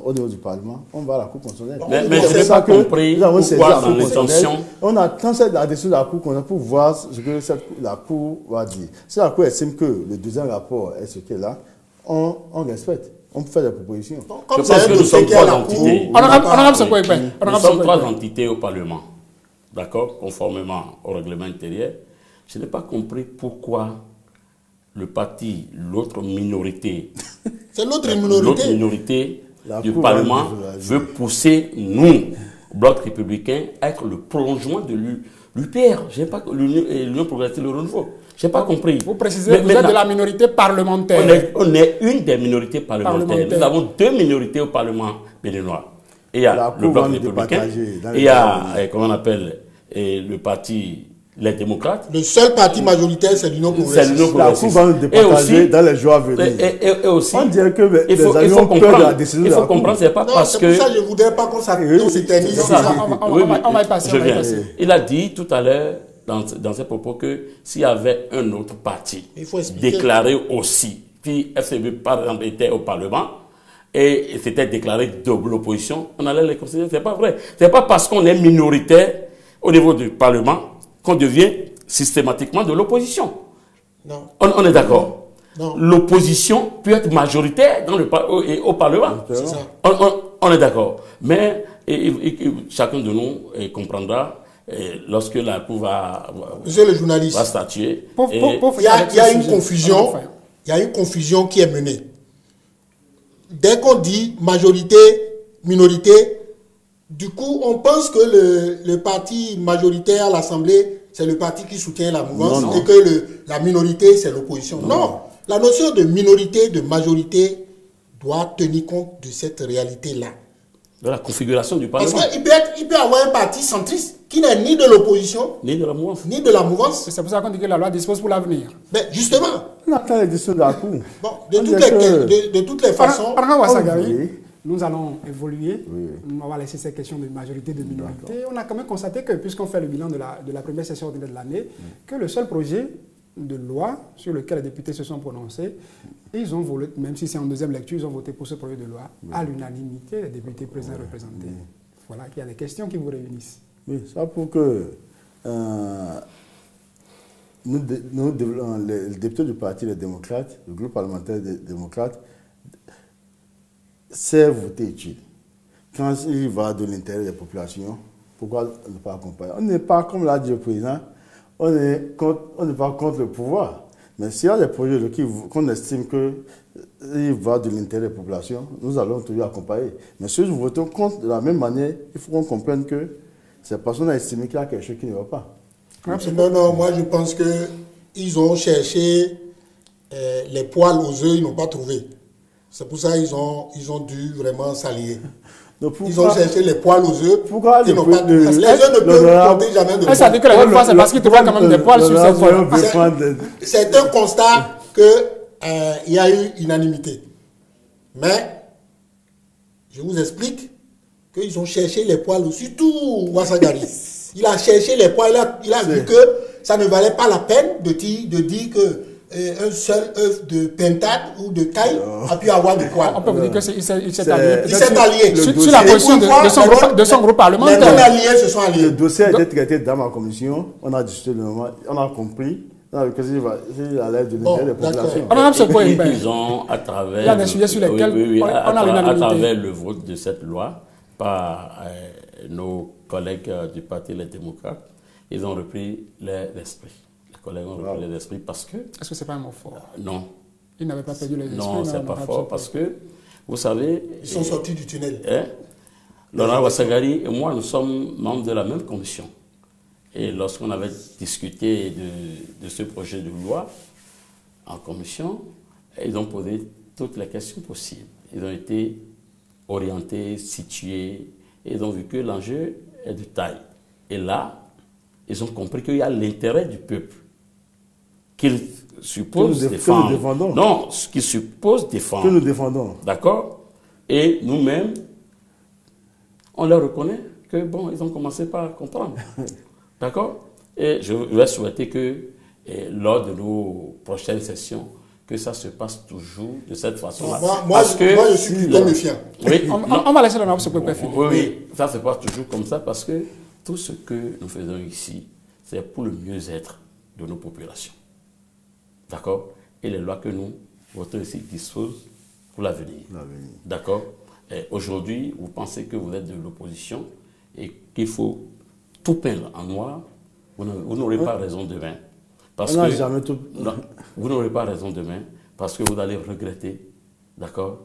au niveau du Parlement, on va à la Cour constitutionnelle. Mais je n'ai pas compris pourquoi dans l'extension... On attend la décision de la Cour constitutionnelle pour voir ce que la Cour va dire. Si la Cour estime que le deuxième rapport est ce qu'elle est là, on respecte. On peut faire des propositions. Je pense que nous sommes trois entités. Nous sommes trois entités au Parlement. D'accord? Conformément au règlement intérieur. Je n'ai pas compris pourquoi le parti, l'autre minorité, c'est l'autre minorité du Parlement veut pousser nous, Bloc républicain, à être le prolongement de l'UPR. Je n'ai pas l'Union progressiste, le renouveau. Je n'ai pas compris. Vous précisez que vous êtes de la minorité parlementaire. On est une des minorités parlementaires. Nous avons deux minorités au Parlement béninois. Et il y a le Bloc républicain, et il y a, comment on appelle, le parti, les démocrates. Le seul parti majoritaire, c'est l'Union progressiste. La Cour va nous départager dans les jours à venir. Et aussi, on dirait que il faut comprendre, c'est pas parce que... C'est pour ça que je ne voudrais pas qu'on s'éternise. On va y passer. Il a dit tout à l'heure, dans ses propos, que s'il y avait un autre parti déclaré aussi, puis FCB par exemple était au Parlement, et c'était déclaré de l'opposition, on allait les considérer. C'est pas vrai. C'est pas parce qu'on est minoritaire au niveau du Parlement qu'on devient systématiquement de l'opposition. Non. On est d'accord. L'opposition peut être majoritaire au Parlement. C'est ça. On est d'accord. Mais chacun de nous comprendra lorsque la Cour Monsieur le journaliste, va statuer. Il y a une confusion. Il y a une confusion qui est menée. Dès qu'on dit majorité, minorité, du coup, on pense que le parti majoritaire à l'Assemblée, c'est le parti qui soutient la mouvance et que la minorité, c'est l'opposition. Non. La notion de minorité, de majorité doit tenir compte de cette réalité-là. De la configuration du Parlement. Parce qu'il peut y avoir un parti centriste qui n'est ni de l'opposition, ni de la mouvance. Ni de la mouvance. C'est pour ça qu'on dit que la loi dispose pour l'avenir. Mais justement. On attend les décisions de la Cour. Bon, de toutes les façons. Nous allons évoluer. On va laisser ces questions de majorité, de minorité. On a quand même constaté que, puisqu'on fait le bilan de la première session ordinaire de l'année, que le seul projet de loi sur lequel les députés se sont prononcés, ils ont voté, même si c'est en deuxième lecture, ils ont voté pour ce projet de loi à l'unanimité, les députés présents et représentés. Voilà qu'il y a des questions qui vous réunissent. Oui, ça pour que les députés du parti des démocrates, le groupe parlementaire des démocrates, c'est voter utile. Quand il va de l'intérêt des populations, pourquoi ne pas accompagner? On n'est pas, comme l'a dit le président, on n'est pas contre le pouvoir. Mais s'il y a des projets qu'on estime qu'il va de l'intérêt des populations, nous allons toujours accompagner. Mais si nous votons contre de la même manière, il faut qu'on comprenne que c'est parce qu'on a estimé qu'il y a quelque chose qui ne va pas. Non, moi je pense qu'ils ont cherché les poils aux œufs, ils n'ont pas trouvé. C'est pour ça qu'ils ont dû vraiment s'allier. Ils ont cherché les poils aux œufs. Pourquoi ils n'ont pas trouvé. Les œufs ne peuvent compter jamais de poils. Ça dit que la fois, c'est parce qu'ils trouvent quand même des poils sur ces œufs. C'est un constat qu'il y a eu unanimité. Mais, je vous explique qu'ils ont cherché les poils, surtout Ouassagari. Il a cherché les poils, il a vu que ça ne valait pas la peine de dire que un seul œuf de pintade ou de caille a pu avoir de poils. On peut vous dire qu'il s'est allié. Il s'est allié. Sur la position de son groupe parlementaire. Les non-alliés se sont alliés. Le dossier a été traité dans ma commission. On a discuté le moment. On a compris. C'est à l'aide de l'intérêt des populations. On a ce point. Ils ont, à travers, il y a des sujets sur lesquels à travers le vote de cette loi par nos collègues du Parti Les Démocrates, ils ont repris l'esprit. Les collègues ont repris l'esprit parce que... Est-ce que ce n'est pas un mot fort? Non. Ils n'avaient pas perdu les esprits. Non, ce n'est pas fort parce que, vous savez... Ils sont sortis du tunnel. Laurent Ouassagari et moi, nous sommes membres de la même commission. Et lorsqu'on avait discuté de ce projet de loi en commission, ils ont posé toutes les questions possibles. Ils ont été orientés, situés, et ils ont vu que l'enjeu est de taille. Et là, ils ont compris qu'il y a l'intérêt du peuple qu'ils supposent défendre. Que nous défendons. Non, ce qu'ils supposent défendre. Que nous défendons. D'accord? Et nous-mêmes, on leur reconnaît que, bon, ils ont commencé par comprendre. D'accord? Et je vais souhaiter que, lors de nos prochaines sessions, que ça se passe toujours de cette façon-là. Moi, je suis plutôt méfiant. Oui, on va laisser l'honorable se préparer. Oui, ça se passe toujours comme ça parce que tout ce que nous faisons ici, c'est pour le mieux-être de nos populations. D'accord? Et les lois que nous votons ici disposent pour l'avenir. D'accord? Aujourd'hui, vous pensez que vous êtes de l'opposition et qu'il faut tout peindre en noir, vous n'aurez pas raison demain. Parce que jamais tout... non, vous n'aurez pas raison demain parce que vous allez regretter, d'accord,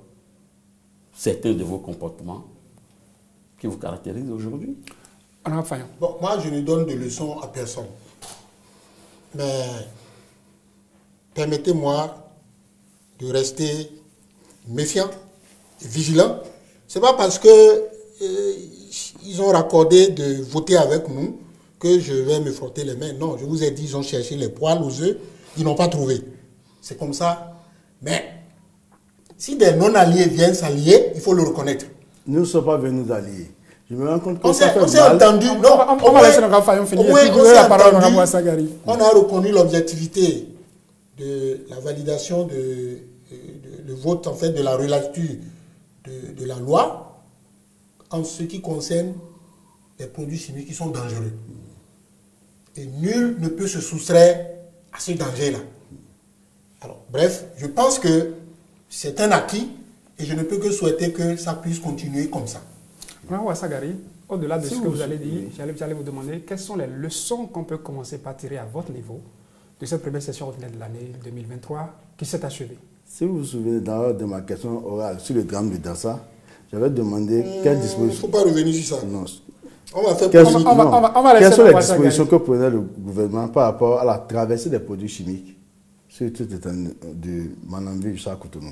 certains de vos comportements qui vous caractérisent aujourd'hui. Bon, moi, je ne donne de leçons à personne. Mais permettez-moi de rester méfiant et vigilant. Ce n'est pas parce que ils ont raccordé de voter avec nous que je vais me frotter les mains. Non, je vous ai dit, ils ont cherché les poils aux œufs, ils n'ont pas trouvé. C'est comme ça. Mais si des non-alliés viennent s'allier, il faut le reconnaître. Nous ne sommes pas venus d'alliés. Je me rends compte que On ça fait s'est mal. entendu. Non, on va laisser le Fayon finir. On a reconnu l'objectivité de la validation le vote en fait de la relecture de la loi en ce qui concerne les produits chimiques qui sont dangereux. Et nul ne peut se soustraire à ce danger-là. Alors, bref, je pense que c'est un acquis et je ne peux que souhaiter que ça puisse continuer comme ça. Ouassagari, au-delà de ce que vous allez dire, j'allais vous demander quelles sont les leçons qu'on peut commencer par tirer à votre niveau de cette première session ordinaire de l'année 2023 qui s'est achevée. Si vous vous souvenez de ma question orale sur le drame de Dassa, j'avais demandé quelles dispositions... Il ne faut pas revenir sur ça. Non. On va faire quelles sont les dispositions que prenait le gouvernement par rapport à la traversée des produits chimiques sur tout l'étendue de Manambé jusqu'à Cotonou?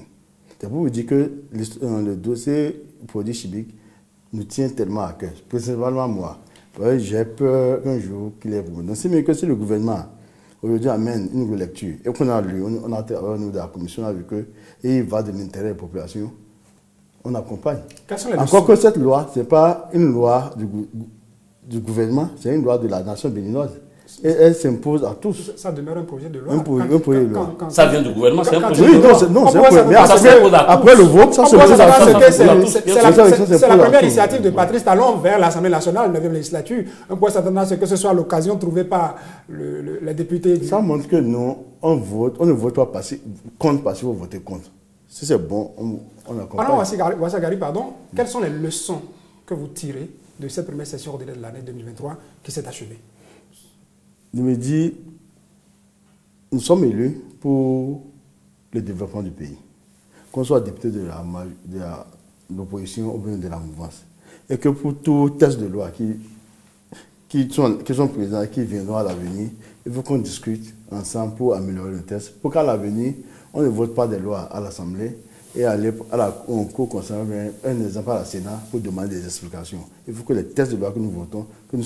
C'est pour vous dire que le dossier produits chimiques nous tient tellement à cœur, principalement moi. J'ai peur qu'un jour qu'il ait pour nous. Donc c'est mieux que si le gouvernement aujourd'hui amène une relecture et qu'on a lu, on a été au niveau de la commission, on a vu qu'il va de l'intérêt des populations, on accompagne. Encore que cette loi, ce n'est pas une loi du gouvernement, c'est une loi de la nation béninoise. Et elle s'impose à tous. Ça demeure un projet de loi. Un projet de loi. Ça vient du gouvernement, c'est un projet de loi. Oui, non, c'est un projet. Mais après le vote, ça se pose à tous. C'est la première initiative de Patrice Talon vers l'Assemblée nationale, 9e législature. Un point s'attendant à ce que ce soit l'occasion trouvée par les députés. Ça montre que nous, on ne vote pas contre parce qu'il faut voter contre. Si c'est bon, on accompagne. Alors, Ouassagari, pardon, quelles sont les leçons que vous tirez de cette première session ordinaire de l'année 2023 qui s'est achevée? Je me dis, nous sommes élus pour le développement du pays. Qu'on soit député de l'opposition ou bien de la mouvance. Et que pour tout texte de loi qui sont présents, qui viendront à l'avenir, il faut qu'on discute ensemble pour améliorer le texte. Pour qu'à l'avenir, on ne vote pas des lois à l'Assemblée et aller au cours concernant un exemple à la Sénat pour demander des explications. Il faut que les textes de loi que nous votons, que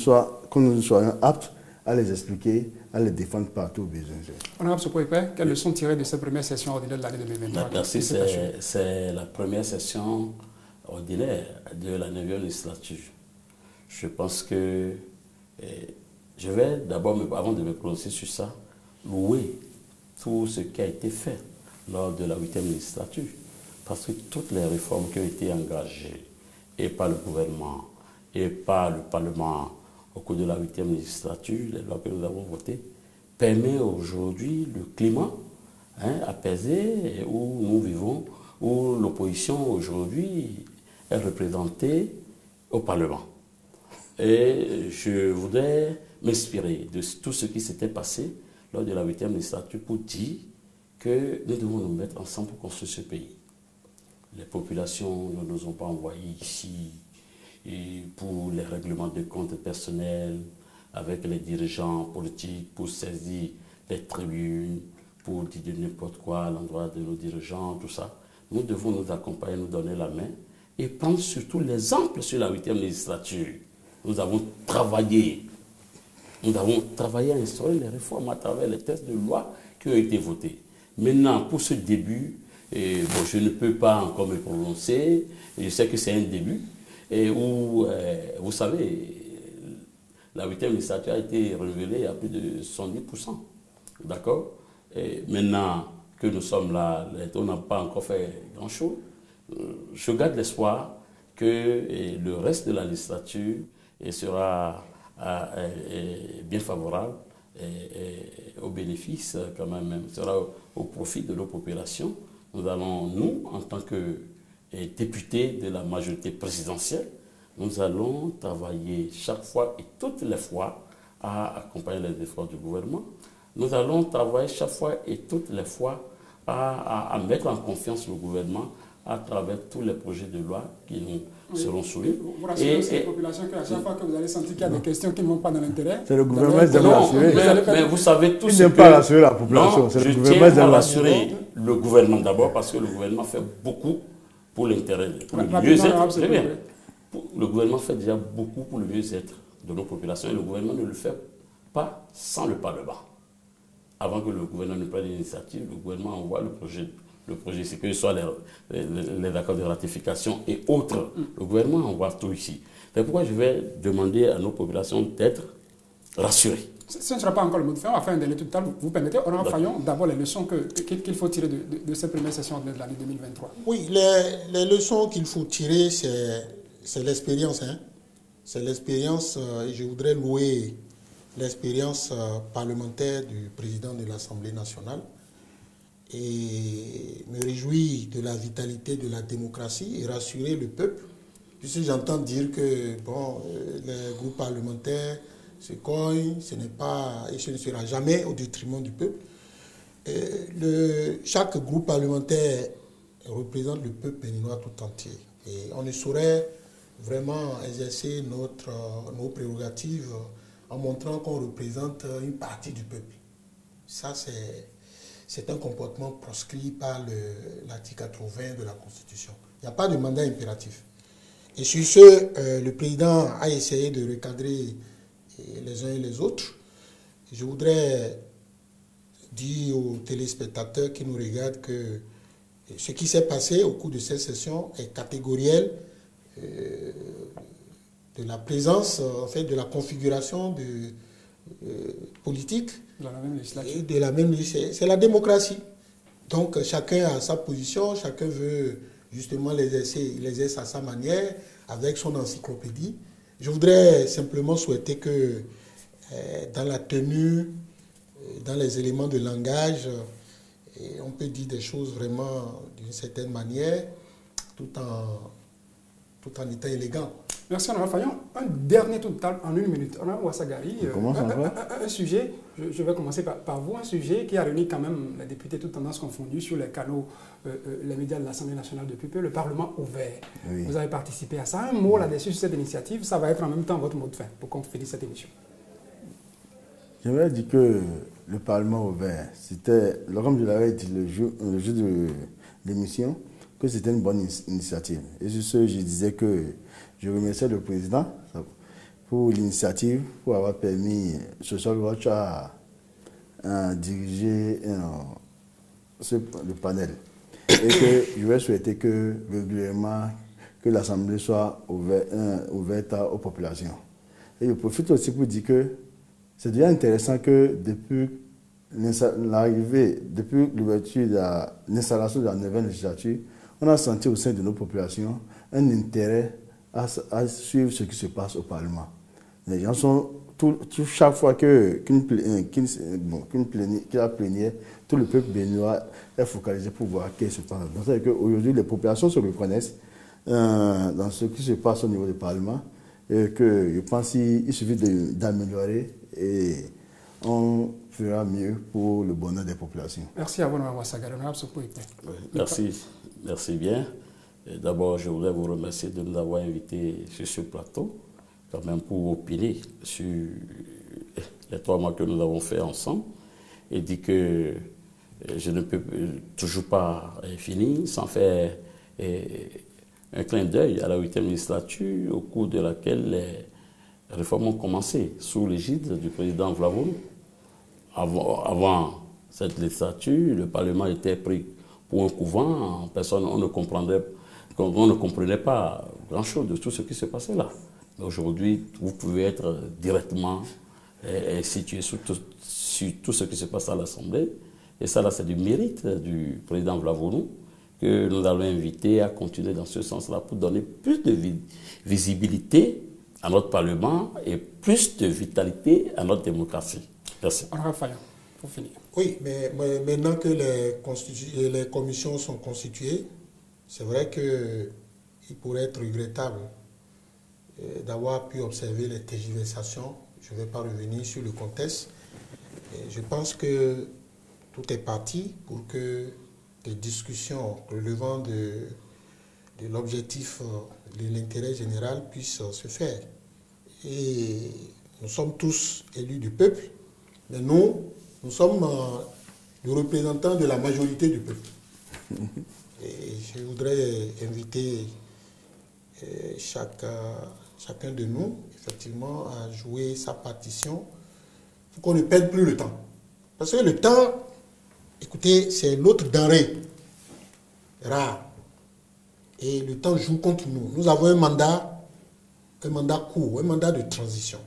nous soyons aptes à les expliquer, à les défendre partout au besoin. Honorable Sopo-Epè, quelles leçons tirées de cette première session ordinaire de l'année 2023? Merci, c'est la première session ordinaire de la 9e législature. Je pense que je vais d'abord, avant de me prononcer sur ça, louer tout ce qui a été fait lors de la 8e législature. Parce que toutes les réformes qui ont été engagées, et par le gouvernement, et par le Parlement au cours de la 8e législature, les lois que nous avons votées, permettent aujourd'hui le climat apaisé où nous vivons, où l'opposition aujourd'hui est représentée au Parlement. Et je voudrais m'inspirer de tout ce qui s'était passé lors de la 8e législature pour dire que nous devons nous mettre ensemble pour construire ce pays. Les populations ne nous ont pas envoyés ici et pour les règlements de comptes personnels avec les dirigeants politiques pour saisir les tribunes, pour dire n'importe quoi à l'endroit de nos dirigeants, tout ça. Nous devons nous accompagner, nous donner la main et prendre surtout l'exemple sur la 8e législature. Nous avons travaillé à instaurer les réformes à travers les textes de loi qui ont été votés. Maintenant, pour ce début, je ne peux pas encore me prononcer, je sais que c'est un début, où, vous savez, la 8e législature a été renouvelée à plus de 110%. D'accord? Maintenant que nous sommes là, on n'a pas encore fait grand-chose. Je garde l'espoir que le reste de la législature sera bien favorable au bénéfice, quand même, sera au profit de nos populations. Nous allons, nous, en tant que députés de la majorité présidentielle, nous allons travailler chaque fois et toutes les fois à accompagner les efforts du gouvernement. Nous allons travailler chaque fois et toutes les fois à mettre en confiance le gouvernement à travers tous les projets de loi qui nous seront soumis. Vous rassurez aussi les populations qu'à chaque fois que vous allez sentir qu'il y a des questions qui ne vont pas dans l'intérêt. C'est le gouvernement qui doit rassurer. Mais vous savez tous. Il n'aime pas rassurer la population. C'est le gouvernement qui doit rassurer le gouvernement d'abord parce que le gouvernement fait beaucoup pour l'intérêt, pour le mieux-être. Très bien. Le gouvernement fait déjà beaucoup pour le mieux-être de nos populations et le gouvernement ne le fait pas sans le Parlement. Avant que le gouvernement ne prenne l'initiative, le gouvernement envoie le projet, c'est que ce soit les accords de ratification et autres. Le gouvernement envoie tout ici. C'est pourquoi je vais demander à nos populations d'être rassurées. Ce ne sera pas encore le mot de fin, on va faire un délai tout à l'heure. Vous permettez, Honorable Fayon, d'abord les leçons qu'il faut tirer de cette première session de l'année 2023. Oui, les leçons qu'il faut tirer, c'est l'expérience. C'est l'expérience, et je voudrais louer l'expérience parlementaire du président de l'Assemblée nationale et me réjouir de la vitalité de la démocratie et rassurer le peuple, puisque j'entends dire que les groupes parlementaires se cognent, ce n'est pas et ce ne sera jamais au détriment du peuple. Chaque groupe parlementaire représente le peuple béninois tout entier et on ne saurait vraiment exercer nos prérogatives en montrant qu'on représente une partie du peuple. Ça, c'est un comportement proscrit par l'article 80 de la Constitution. Il n'y a pas de mandat impératif. Et sur ce, le président a essayé de recadrer les uns et les autres. Je voudrais dire aux téléspectateurs qui nous regardent que ce qui s'est passé au cours de cette session est catégoriel de la présence, en fait, de la configuration politique et de la même législature. C'est la démocratie. Donc, chacun a sa position, chacun veut justement l'exercer, il exerce à sa manière, avec son encyclopédie. Je voudrais simplement souhaiter que dans la tenue, dans les éléments de langage, on peut dire des choses vraiment d'une certaine manière, tout en étant élégant. Merci, Honorable Fayon. Un dernier tour de table en 1 minute. Honorable Ouassagari, un sujet, je vais commencer par vous, un sujet qui a réuni quand même les députés toutes tendances confondues sur les canaux, les médias de l'Assemblée nationale depuis peu, le Parlement ouvert. Oui. Vous avez participé à ça. Un mot là-dessus sur cette initiative, ça va être en même temps votre mot de fin pour qu'on finisse cette émission. J'aimerais dire que le Parlement ouvert, c'était, comme je l'avais dit le jour de l'émission, que c'était une bonne initiative. Et sur ce, je disais que je remercie le président pour l'initiative, pour avoir permis Social Watch à diriger le panel. Et que je vais souhaiter que régulièrement, que l'Assemblée soit ouverte aux populations. Et je profite aussi pour dire que c'est déjà intéressant que depuis l'arrivée, depuis l'ouverture de l'installation de la 9e législature, on a senti au sein de nos populations un intérêt à suivre ce qui se passe au Parlement. Les gens sont, chaque fois qu'une plénière, tout le peuple béninois est focalisé pour voir ce qui se passe. Donc, c'est qu'aujourd'hui, les populations se reconnaissent dans ce qui se passe au niveau du Parlement, et que je pense qu'il suffit d'améliorer et on fera mieux pour le bonheur des populations. Merci à vous, Mme Wassaga. Merci bien. D'abord, je voudrais vous remercier de nous avoir invités sur ce plateau, quand même pour opiner sur les 3 mois que nous avons fait ensemble, et dire que je ne peux toujours pas finir sans faire un clin d'œil à la 8e législature, au cours de laquelle les réformes ont commencé sous l'égide du président Vlavourou. Avant cette législature, le Parlement était pris pour un couvent, personne, on ne comprenait pas grand-chose de tout ce qui se passait là. Mais aujourd'hui, vous pouvez être directement situé sur tout ce qui se passe à l'Assemblée. Et ça, là, c'est du mérite du président Vlavourou que nous allons inviter à continuer dans ce sens-là pour donner plus de visibilité à notre Parlement et plus de vitalité à notre démocratie. Merci. Honorable Fayon, pour finir. Oui, mais maintenant que les commissions sont constituées, c'est vrai qu'il pourrait être regrettable d'avoir pu observer les tergiversations. Je ne vais pas revenir sur le contexte. Et je pense que tout est parti pour que des discussions relevant de l'objectif de l'intérêt général puissent se faire. Et nous sommes tous élus du peuple, mais nous sommes les représentants de la majorité du peuple. Et je voudrais inviter chacun de nous, effectivement, à jouer sa partition pour qu'on ne perde plus le temps. Parce que le temps, écoutez, c'est l'autre denrée rare. Et le temps joue contre nous. Nous avons un mandat court, un mandat de transition.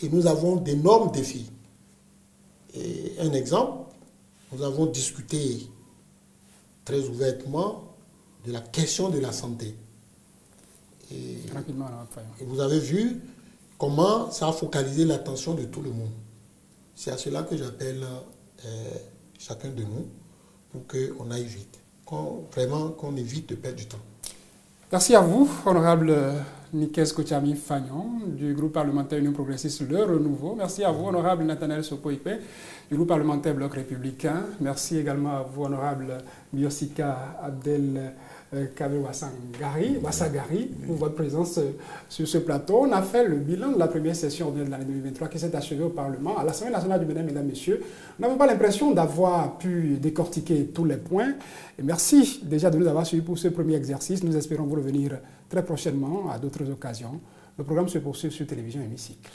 Et nous avons d'énormes défis. Et un exemple, nous avons discuté très ouvertement de la question de la santé. Et vous avez vu comment ça a focalisé l'attention de tout le monde. C'est à cela que j'appelle chacun de nous pour qu'on aille vite. Vraiment qu'on évite de perdre du temps. Merci à vous, honorable Nikes Kotiami Fagnon, du groupe parlementaire Union progressiste Le Renouveau. Merci à vous, honorable Nathanaël Sopo-Ipe, du groupe parlementaire Bloc républicain. Merci également à vous, honorable Biosika Abdel Kabe Wassagari, pour votre présence sur ce plateau. On a fait le bilan de la première session de l'année 2023 qui s'est achevée au Parlement. À l'Assemblée nationale du Bénin, mesdames, messieurs, on n'avait pas l'impression d'avoir pu décortiquer tous les points. Et merci déjà de nous avoir suivis pour ce premier exercice. Nous espérons vous revenir très prochainement à d'autres occasions. Le programme se poursuit sur Télévision Hémicycle.